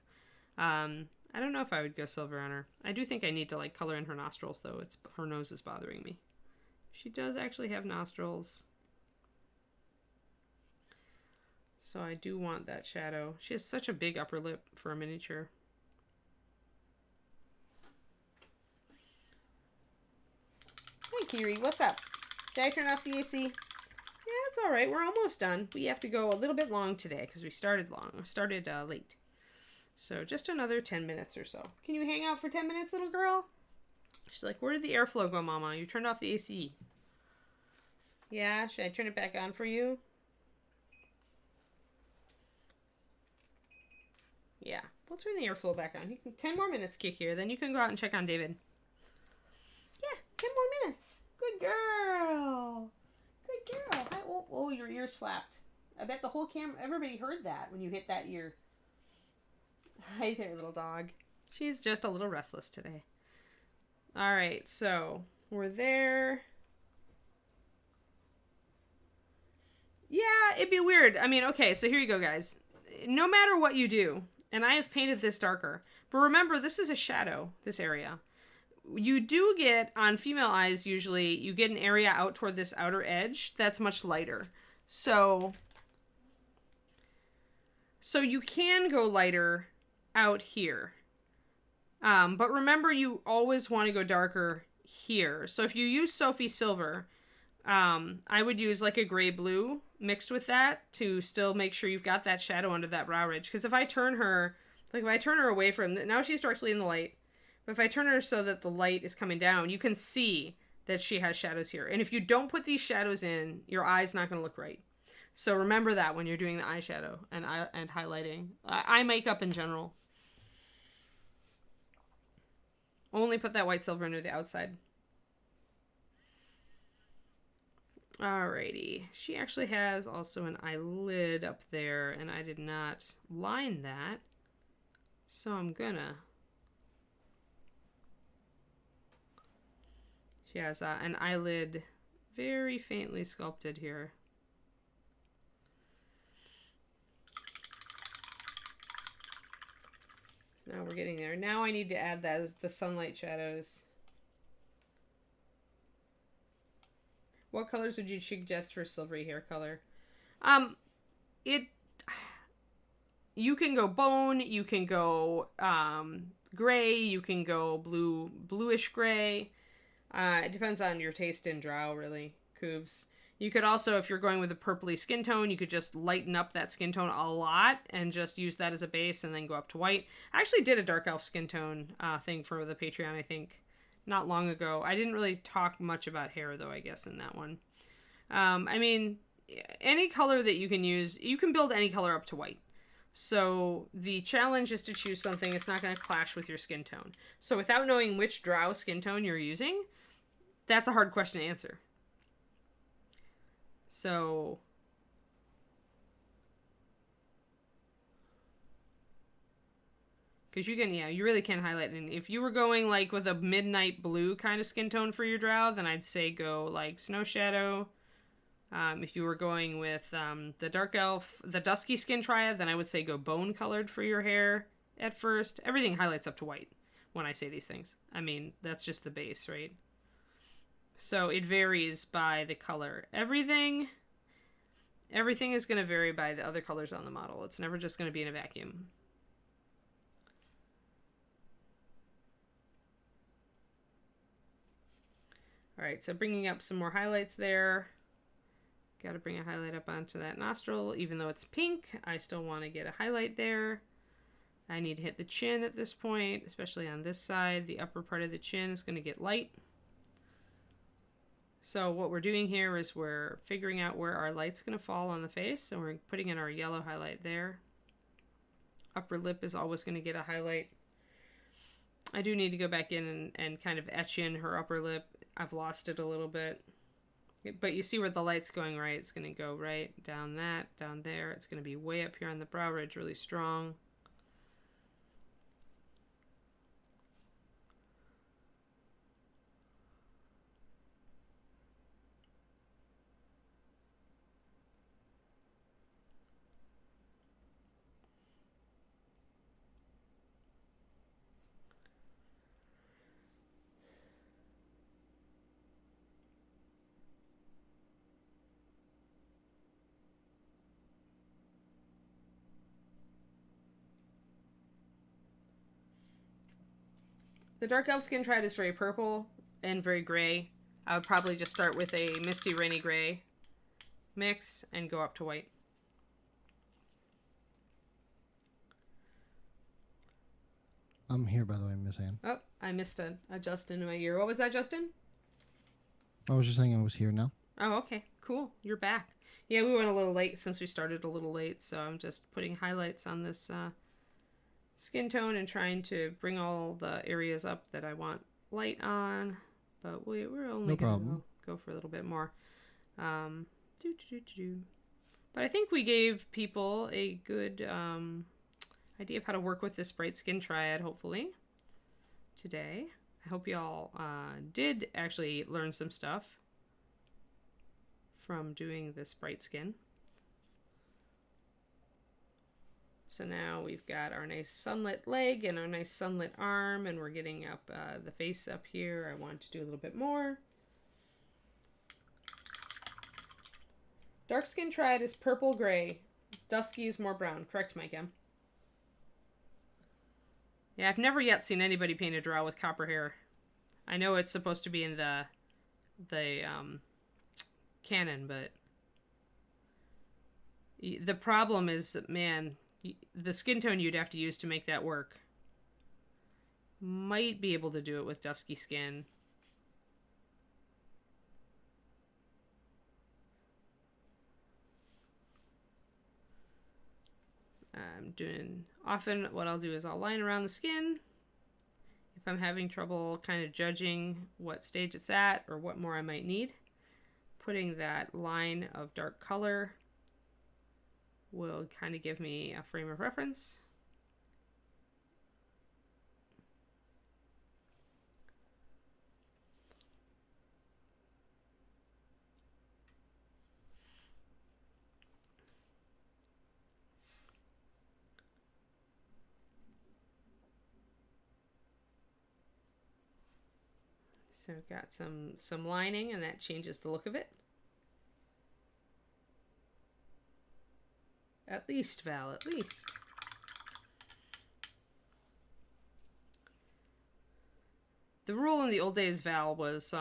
I don't know if I would go silver on her. I do think I need to like color in her nostrils though. Her nose is bothering me. She does actually have nostrils. So I do want that shadow. She has such a big upper lip for a miniature. Hey Kiri, what's up? Did I turn off the AC? Yeah, it's all right. We're almost done. We have to go a little bit long today because we started late. So just another 10 minutes or so. Can you hang out for 10 minutes, little girl? She's like, where did the airflow go, Mama? You turned off the AC. Yeah, should I turn it back on for you? Yeah, we'll turn the airflow back on. You can 10 more minutes, kick here. Then you can go out and check on David. Yeah, 10 more minutes. Good girl. Good girl. Oh, your ears flapped. I bet the whole camera, everybody heard that when you hit that ear. Hi there, little dog. She's just a little restless today. All right, so we're there. Yeah, it'd be weird. I mean, okay, so here you go, guys. No matter what you do, and I have painted this darker, but remember, this is a shadow, this area. You do get, on female eyes, usually, you get an area out toward this outer edge that's much lighter. So you can go lighter out here. But remember, you always want to go darker here. So if you use Sophie Silver, I would use like a gray blue mixed with that to still make sure you've got that shadow under that brow ridge. Because if I turn her, like if I turn her away from, now she's directly in the light, but if I turn her so that the light is coming down, you can see that she has shadows here. And if you don't put these shadows in, your eye's not going to look right. So remember that when you're doing the eyeshadow and highlighting. Eye makeup in general. Only put that white silver under the outside. Alrighty. She actually has also an eyelid up there, and I did not line that. So I'm gonna. She has an eyelid very faintly sculpted here. Now we're getting there. Now I need to add the sunlight shadows. What colors would you suggest for silvery hair color? You can go bone, you can go gray, you can go bluish gray. It depends on your taste in drow, really, Coobs. You could also, if you're going with a purpley skin tone, you could just lighten up that skin tone a lot and just use that as a base and then go up to white. I actually did a dark elf skin tone thing for the Patreon, I think, not long ago. I didn't really talk much about hair, though, I guess, in that one. I mean, any color that you can use, you can build any color up to white. So the challenge is to choose something that's not going to clash with your skin tone. So without knowing which drow skin tone you're using, that's a hard question to answer. So because you can, yeah, you really can highlight. And if you were going like with a midnight blue kind of skin tone for your drow, then I'd say go like Snow Shadow. If you were going with the dark elf, the dusky skin triad, then I would say go bone colored for your hair at first. Everything highlights up to white when I say these things. I mean, that's just the base, right? So it varies by the color. Everything is going to vary by the other colors on the model. It's never just going to be in a vacuum. All right, so bringing up some more highlights there. Got to bring a highlight up onto that nostril. Even though it's pink, I still want to get a highlight there. I need to hit the chin at this point, especially on this side. The upper part of the chin is going to get light. So what we're doing here is we're figuring out where our light's going to fall on the face, and we're putting in our yellow highlight there. Upper lip is always going to get a highlight. I do need to go back in and kind of etch in her upper lip. I've lost it a little bit. But you see where the light's going, right? It's going to go right down that, down there. It's going to be way up here on the brow ridge, really strong. The Dark Elf Skin Triad is very purple and very gray. I would probably just start with a Misty Rainy Gray mix and go up to white. I'm here, by the way, Miss Anne. Oh, I missed a Justin in my ear. What was that, Justin? I was just saying I was here now. Oh, okay. Cool. You're back. Yeah, we went a little late since we started a little late, so I'm just putting highlights on this skin tone and trying to bring all the areas up that I want light on, but we're only going to go for a little bit more. But I think we gave people a good idea of how to work with this bright skin triad, hopefully, today. I hope y'all did actually learn some stuff from doing this bright skin. So now we've got our nice sunlit leg and our nice sunlit arm, and we're getting up the face up here. I want to do a little bit more. Dark Skin Triad is purple gray. Dusky is more brown. Correct, Mike M. Yeah, I've never yet seen anybody paint a drow with copper hair. I know it's supposed to be in the canon, but the problem is, man, the skin tone you'd have to use to make that work. Might be able to do it with dusky skin. Often what I'll do is I'll line around the skin. If I'm having trouble kind of judging what stage it's at or what more I might need, putting that line of dark color will kind of give me a frame of reference. So I've got some lining, and that changes the look of it. At least, Val, at least. The rule in the old days, Val, was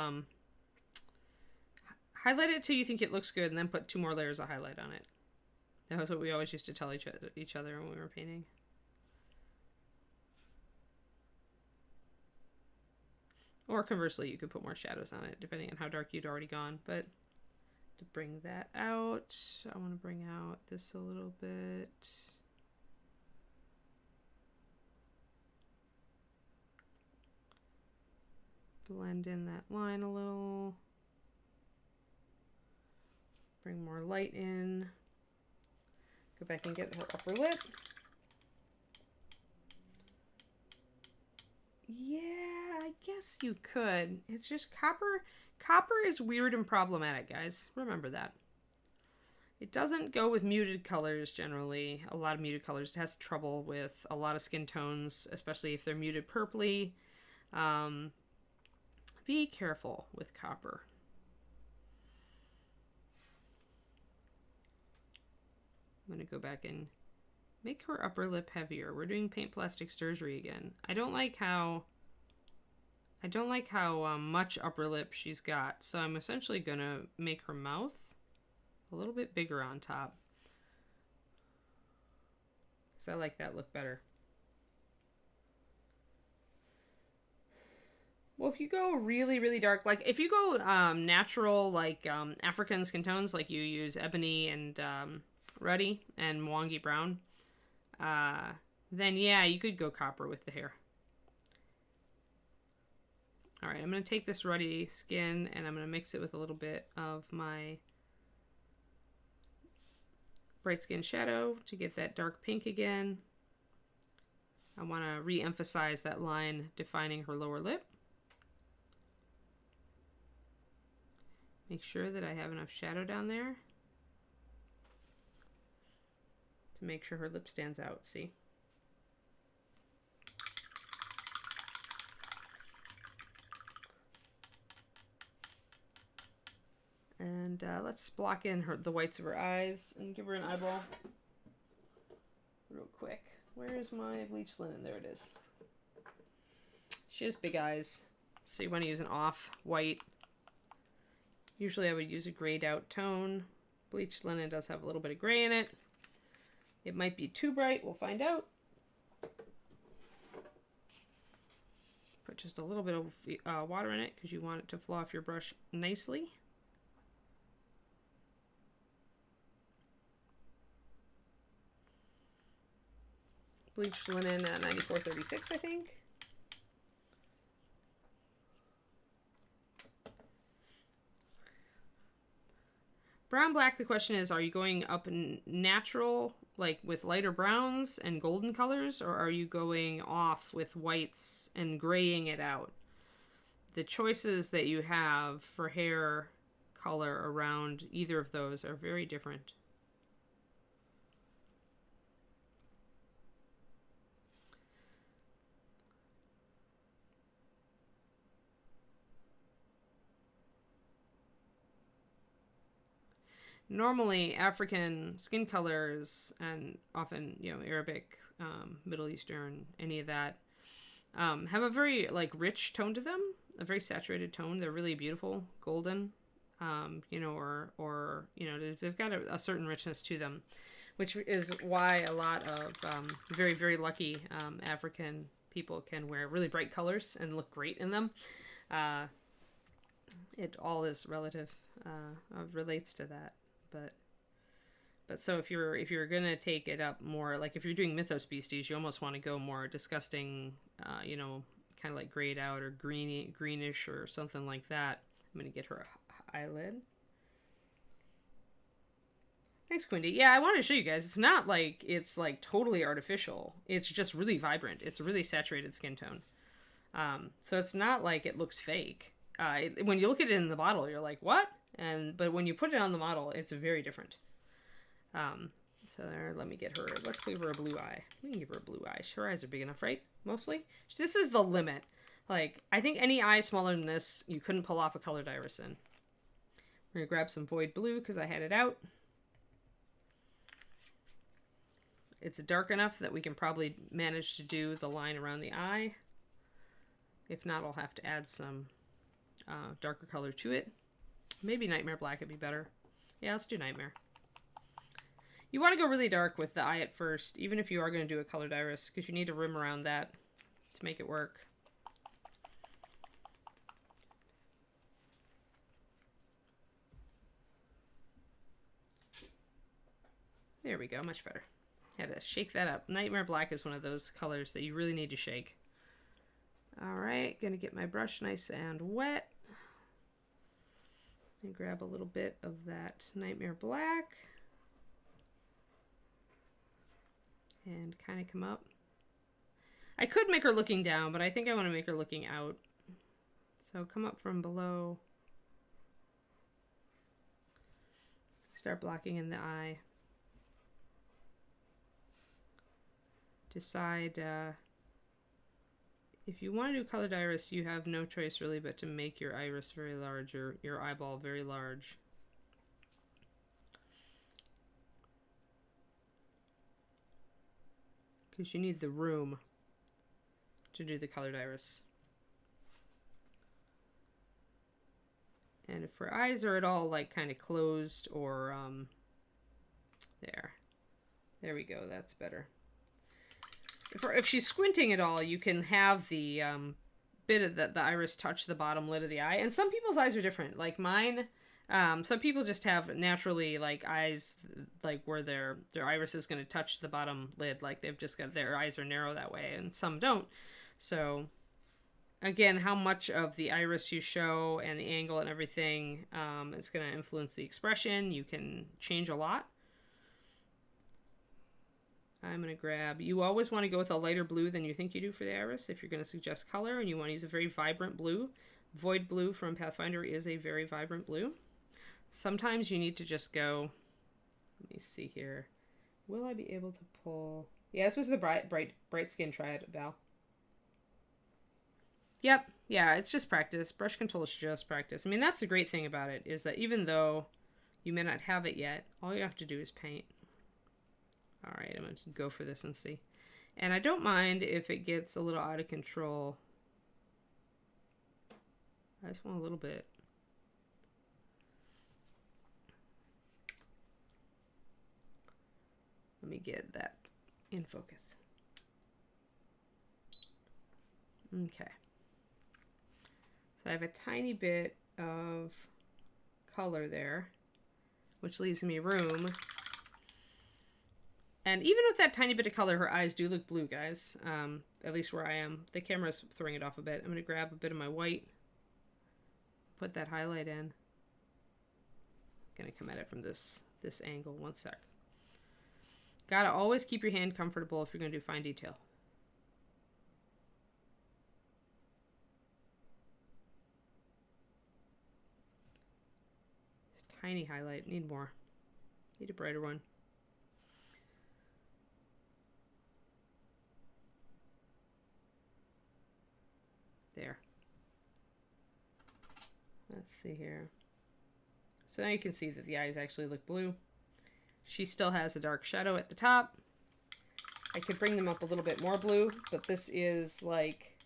highlight it till you think it looks good, and then put 2 more layers of highlight on it. That was what we always used to tell each other when we were painting. Or conversely, you could put more shadows on it, depending on how dark you'd already gone. But to bring that out, I want to bring out this a little bit. Blend in that line a little. Bring more light in. Go back and get her upper lip. Yeah, I guess you could. It's just copper. Copper is weird and problematic, guys. Remember that. It doesn't go with muted colors generally. A lot of muted colors. It has trouble with a lot of skin tones, especially if they're muted purpley. Be careful with copper. I'm going to go back and make her upper lip heavier. We're doing paint plastic surgery again. I don't like how much upper lip she's got, so I'm essentially going to make her mouth a little bit bigger on top. Because I like that look better. Well, if you go really, really dark, like if you go natural, like African skin tones, like you use ebony and ruddy and Mwangi brown, then yeah, you could go copper with the hair. All right, I'm going to take this ruddy skin and I'm going to mix it with a little bit of my bright skin shadow to get that dark pink again. I want to re-emphasize that line defining her lower lip. Make sure that I have enough shadow down there to make sure her lip stands out, see? And let's block in the whites of her eyes and give her an eyeball real quick. Where is my bleach linen? There it is. She has big eyes, so you want to use an off white. Usually I would use a grayed out tone. Bleach linen does have a little bit of gray in it. It might be too bright, we'll find out. Put just a little bit of water in it because you want it to flow off your brush nicely. Bleach linen 9436, I think. Brown black, the question is, are you going up in natural, like with lighter browns and golden colors, or are you going off with whites and graying it out? The choices that you have for hair color around either of those are very different. normally African skin colors and often, you know, Arabic, Middle Eastern, any of that, have a very like rich tone to them, a very saturated tone. They're really beautiful, golden, you know, or you know, they've got a certain richness to them, which is why a lot of very, very lucky African people can wear really bright colors and look great in them. It all is relative, relates to that, but so if you're gonna take it up more, like if you're doing mythos beasties, you almost want to go more disgusting, you know, kind of like grayed out or greenish or something like that. I'm gonna get her eyelid. Thanks, Quindy. Yeah, I wanted to show you guys. It's not like it's like totally artificial. It's just really vibrant. It's a really saturated skin tone. So it's not like it looks fake. When you look at it in the bottle, you're like, what? But when you put it on the model, it's very different. So there, let me get her. Let's give her a blue eye. We can give her a blue eye. Her eyes are big enough, right? Mostly. This is the limit. Like, I think any eye smaller than this, you couldn't pull off a colored iris in. We're gonna grab some void blue because I had it out. It's dark enough that we can probably manage to do the line around the eye. If not, I'll have to add some darker color to it. Maybe Nightmare Black would be better. Yeah, let's do Nightmare. You want to go really dark with the eye at first, even if you are going to do a colored iris, because you need a rim around that to make it work. There we go, much better. Had to shake that up. Nightmare Black is one of those colors that you really need to shake. Alright, gonna get my brush nice and wet. And grab a little bit of that Nightmare Black. And kind of come up. I could make her looking down, but I think I want to make her looking out. So come up from below. Start blocking in the eye. Decide if you want to do colored iris, you have no choice really but to make your iris very large, or your eyeball very large. Because you need the room to do the colored iris. And if her eyes are at all like kind of closed or there we go, that's better. If she's squinting at all, you can have the bit of the iris touch the bottom lid of the eye. And some people's eyes are different. Like mine, some people just have naturally like eyes like where their iris is going to touch the bottom lid. Like they've just got, their eyes are narrow that way, and some don't. So again, how much of the iris you show and the angle and everything is going to influence the expression. You can change a lot. I'm going to grab, you always want to go with a lighter blue than you think you do for the iris if you're going to suggest color, and you want to use a very vibrant blue. Void blue from Pathfinder is a very vibrant blue. Sometimes you need to just go, let me see here. Will I be able to pull? Yeah, this is the bright skin triad, Val. Yep, yeah, it's just practice. Brush control is just practice. I mean, that's the great thing about it, is that even though you may not have it yet, all you have to do is paint. All right, I'm going to go for this and see. And I don't mind if it gets a little out of control. I just want a little bit. Let me get that in focus. Okay. So I have a tiny bit of color there, which leaves me room. And even with that tiny bit of color, her eyes do look blue, guys. At least where I am. The camera's throwing it off a bit. I'm going to grab a bit of my white. Put that highlight in. I'm going to come at it from this angle. One sec. Gotta always keep your hand comfortable if you're going to do fine detail. Just tiny highlight. Need more. Need a brighter one. There. Let's see here. So now you can see that the eyes actually look blue. She still has a dark shadow at the top. I could bring them up a little bit more blue, but this is like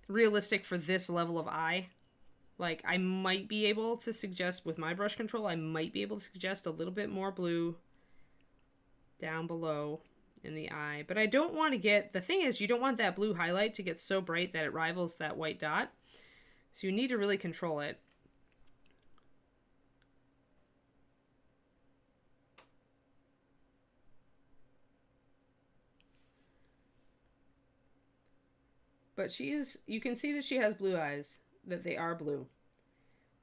realistic for this level of eye. Like, I might be able to suggest with my brush control, I might be able to suggest a little bit more blue down below in the eye. But I don't want to get, the thing is, you don't want that blue highlight to get so bright that it rivals that white dot. So you need to really control it. But she is, you can see that she has blue eyes, that they are blue.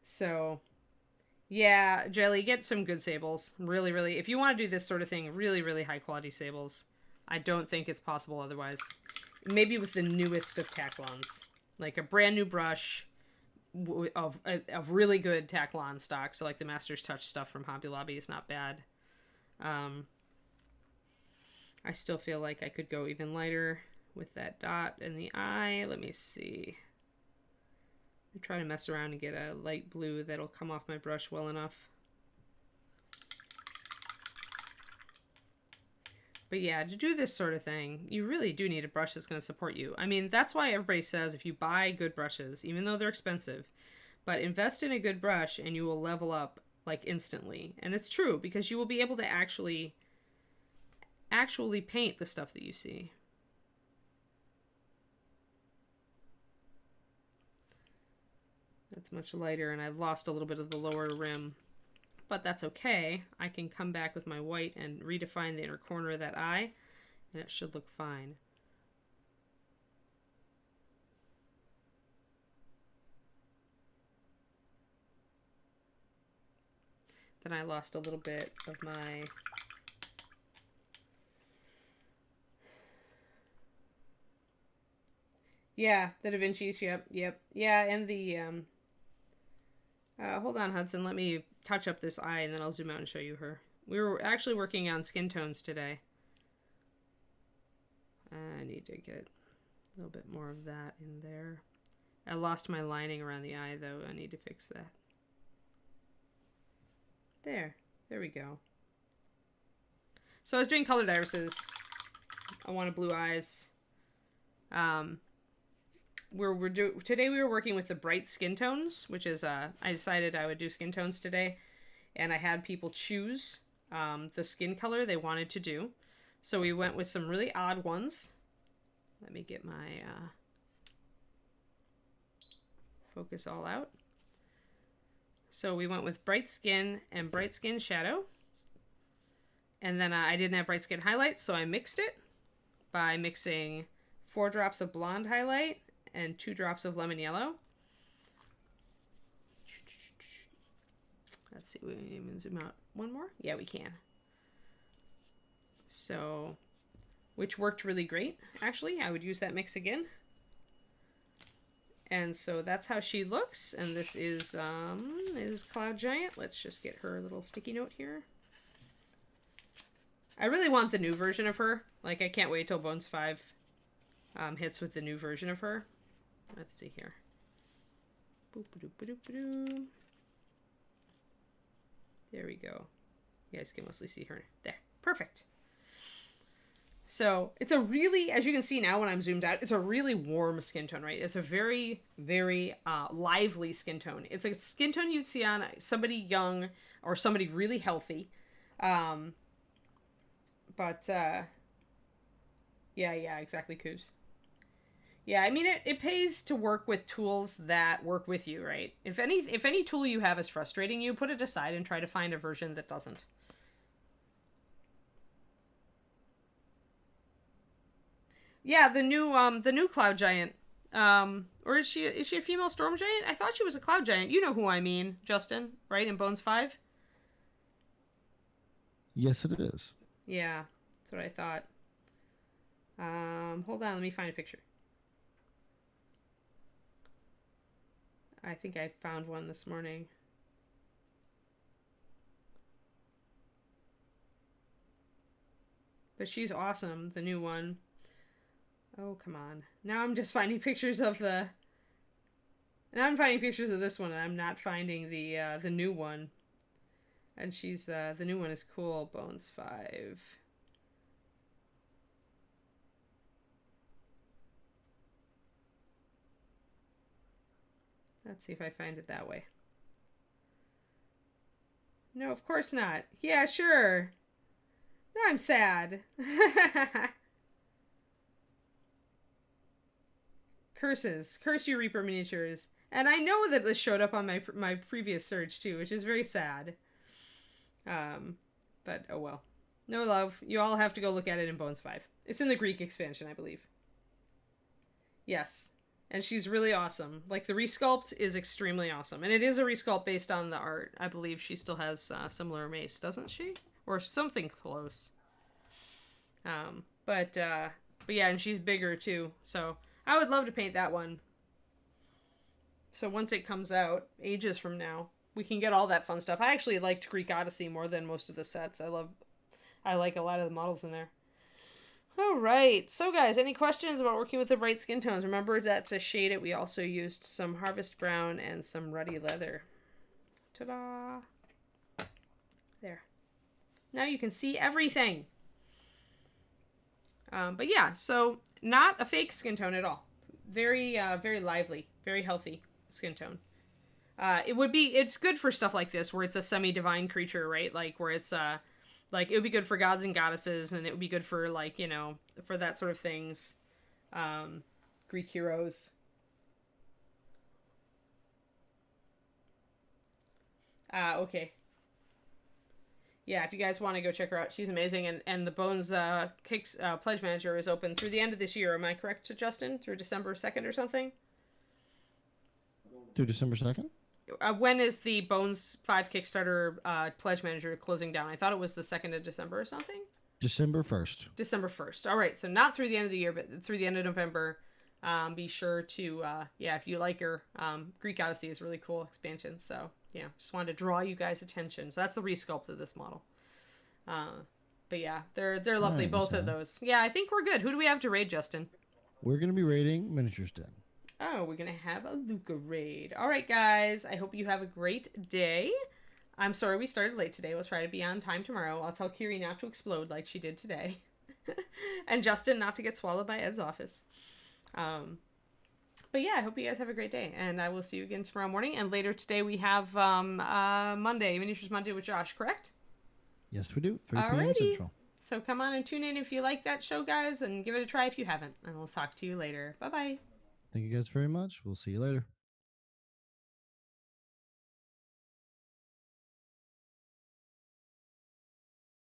So, yeah, Jelly, get some good sables. Really, really, if you want to do this sort of thing, really, really high quality sables. I don't think it's possible otherwise. Maybe with the newest of Taklons. Like a brand new brush of really good Taklon stock. So like the Master's Touch stuff from Hobby Lobby is not bad. I still feel like I could go even lighter with that dot in the eye. Let me see. I'm trying to mess around and get a light blue that'll come off my brush well enough. But yeah, to do this sort of thing, you really do need a brush that's going to support you. I mean, that's why everybody says if you buy good brushes, even though they're expensive, but invest in a good brush and you will level up like instantly. And it's true, because you will be able to actually paint the stuff that you see. That's much lighter, and I've lost a little bit of the lower rim. But that's okay. I can come back with my white and redefine the inner corner of that eye, and it should look fine. Then I lost a little bit of my... Yeah, the Da Vinci's, yep. Yeah, and the, hold on, Hudson, let me touch up this eye, and then I'll zoom out and show you her. We were actually working on skin tones today. I need to get a little bit more of that in there. I lost my lining around the eye, though. I need to fix that. There we go. So I was doing colored irises. I wanted blue eyes. Today we were working with the bright skin tones, which is, I decided I would do skin tones today, and I had people choose the skin color they wanted to do. So we went with some really odd ones. Let me get my focus all out. So we went with bright skin and bright skin shadow. And then I didn't have bright skin highlights, so I mixed it by mixing 4 drops of blonde highlight and 2 drops of lemon yellow. Let's see, we can even zoom out one more. Yeah, we can. So, which worked really great, actually. I would use that mix again. And so that's how she looks. And this is Cloud Giant. Let's just get her little sticky note here. I really want the new version of her. Like, I can't wait till Bones 5 hits with the new version of her. Let's see here. Boop-a-doop-a-doop-a-doo. There we go. You guys can mostly see her. There. Perfect. So it's a really, as you can see now when I'm zoomed out, it's a really warm skin tone, right? It's a very, very lively skin tone. It's a skin tone you'd see on somebody young or somebody really healthy. Yeah, exactly, Coos. Yeah, I mean, it pays to work with tools that work with you, right? If any tool you have is frustrating you, put it aside and try to find a version that doesn't. Yeah, the new Cloud Giant. Or is she a female Storm Giant? I thought she was a Cloud Giant. You know who I mean, Justin, right? In Bones 5? Yes, it is. Yeah, that's what I thought. Hold on, let me find a picture. I think I found one this morning. But she's awesome, the new one. Oh, come on. Now I'm just finding pictures of the... And I'm finding pictures of this one, and I'm not finding the new one. And she's the new one is cool. Bones 5. Let's see if I find it that way. No, of course not. Yeah, sure. Now I'm sad. Curses. Curse you, Reaper Miniatures. And I know that this showed up on my previous search, too, which is very sad. But, oh well. No love. You all have to go look at it in Bones 5. It's in the Greek expansion, I believe. Yes. And she's really awesome. Like, the resculpt is extremely awesome. And it is a resculpt based on the art. I believe she still has similar mace, doesn't she? Or something close. But yeah, and she's bigger, too. So, I would love to paint that one. So once it comes out, ages from now, we can get all that fun stuff. I actually liked Greek Odyssey more than most of the sets. I like a lot of the models in there. All right. So guys, any questions about working with the bright skin tones? Remember that to shade it, we also used some Harvest Brown and some Ruddy Leather. Ta-da! There. Now you can see everything. But yeah, so not a fake skin tone at all. Very, very lively, very healthy skin tone. It's good for stuff like this where it's a semi-divine creature, right? Like where it's like it would be good for gods and goddesses, and it would be good for like, you know, for that sort of things. Greek heroes. Okay. Yeah, if you guys want to go check her out, she's amazing. And the Bones Kicks Pledge Manager is open through the end of this year. Am I correct, Justin? Through December 2nd or something? Through December 2nd? When is the Bones 5 Kickstarter Pledge Manager closing down? I thought it was the 2nd of December or something? December 1st. December 1st. All right, so not through the end of the year, but through the end of November. Be sure to, yeah, if you like her, Greek Odyssey is a really cool expansion. So, yeah, just wanted to draw you guys' attention. So that's the resculpt of this model. But yeah, they're lovely, Nice, both of huh? those. Yeah, I think we're good. Who do we have to raid, Justin? We're going to be raiding Miniatures Den. Oh, we're going to have a Luca raid. All right, guys. I hope you have a great day. I'm sorry we started late today. We'll try to be on time tomorrow. I'll tell Kiri not to explode like she did today. And Justin not to get swallowed by Ed's office. But yeah, I hope you guys have a great day. And I will see you again tomorrow morning. And later today we have Monday, Miniatures Monday with Josh, correct? Yes, we do. 3 p.m. Alrighty. Central. So come on and tune in if you like that show, guys. And give it a try if you haven't. And we'll talk to you later. Bye-bye. Thank you guys very much. We'll see you later.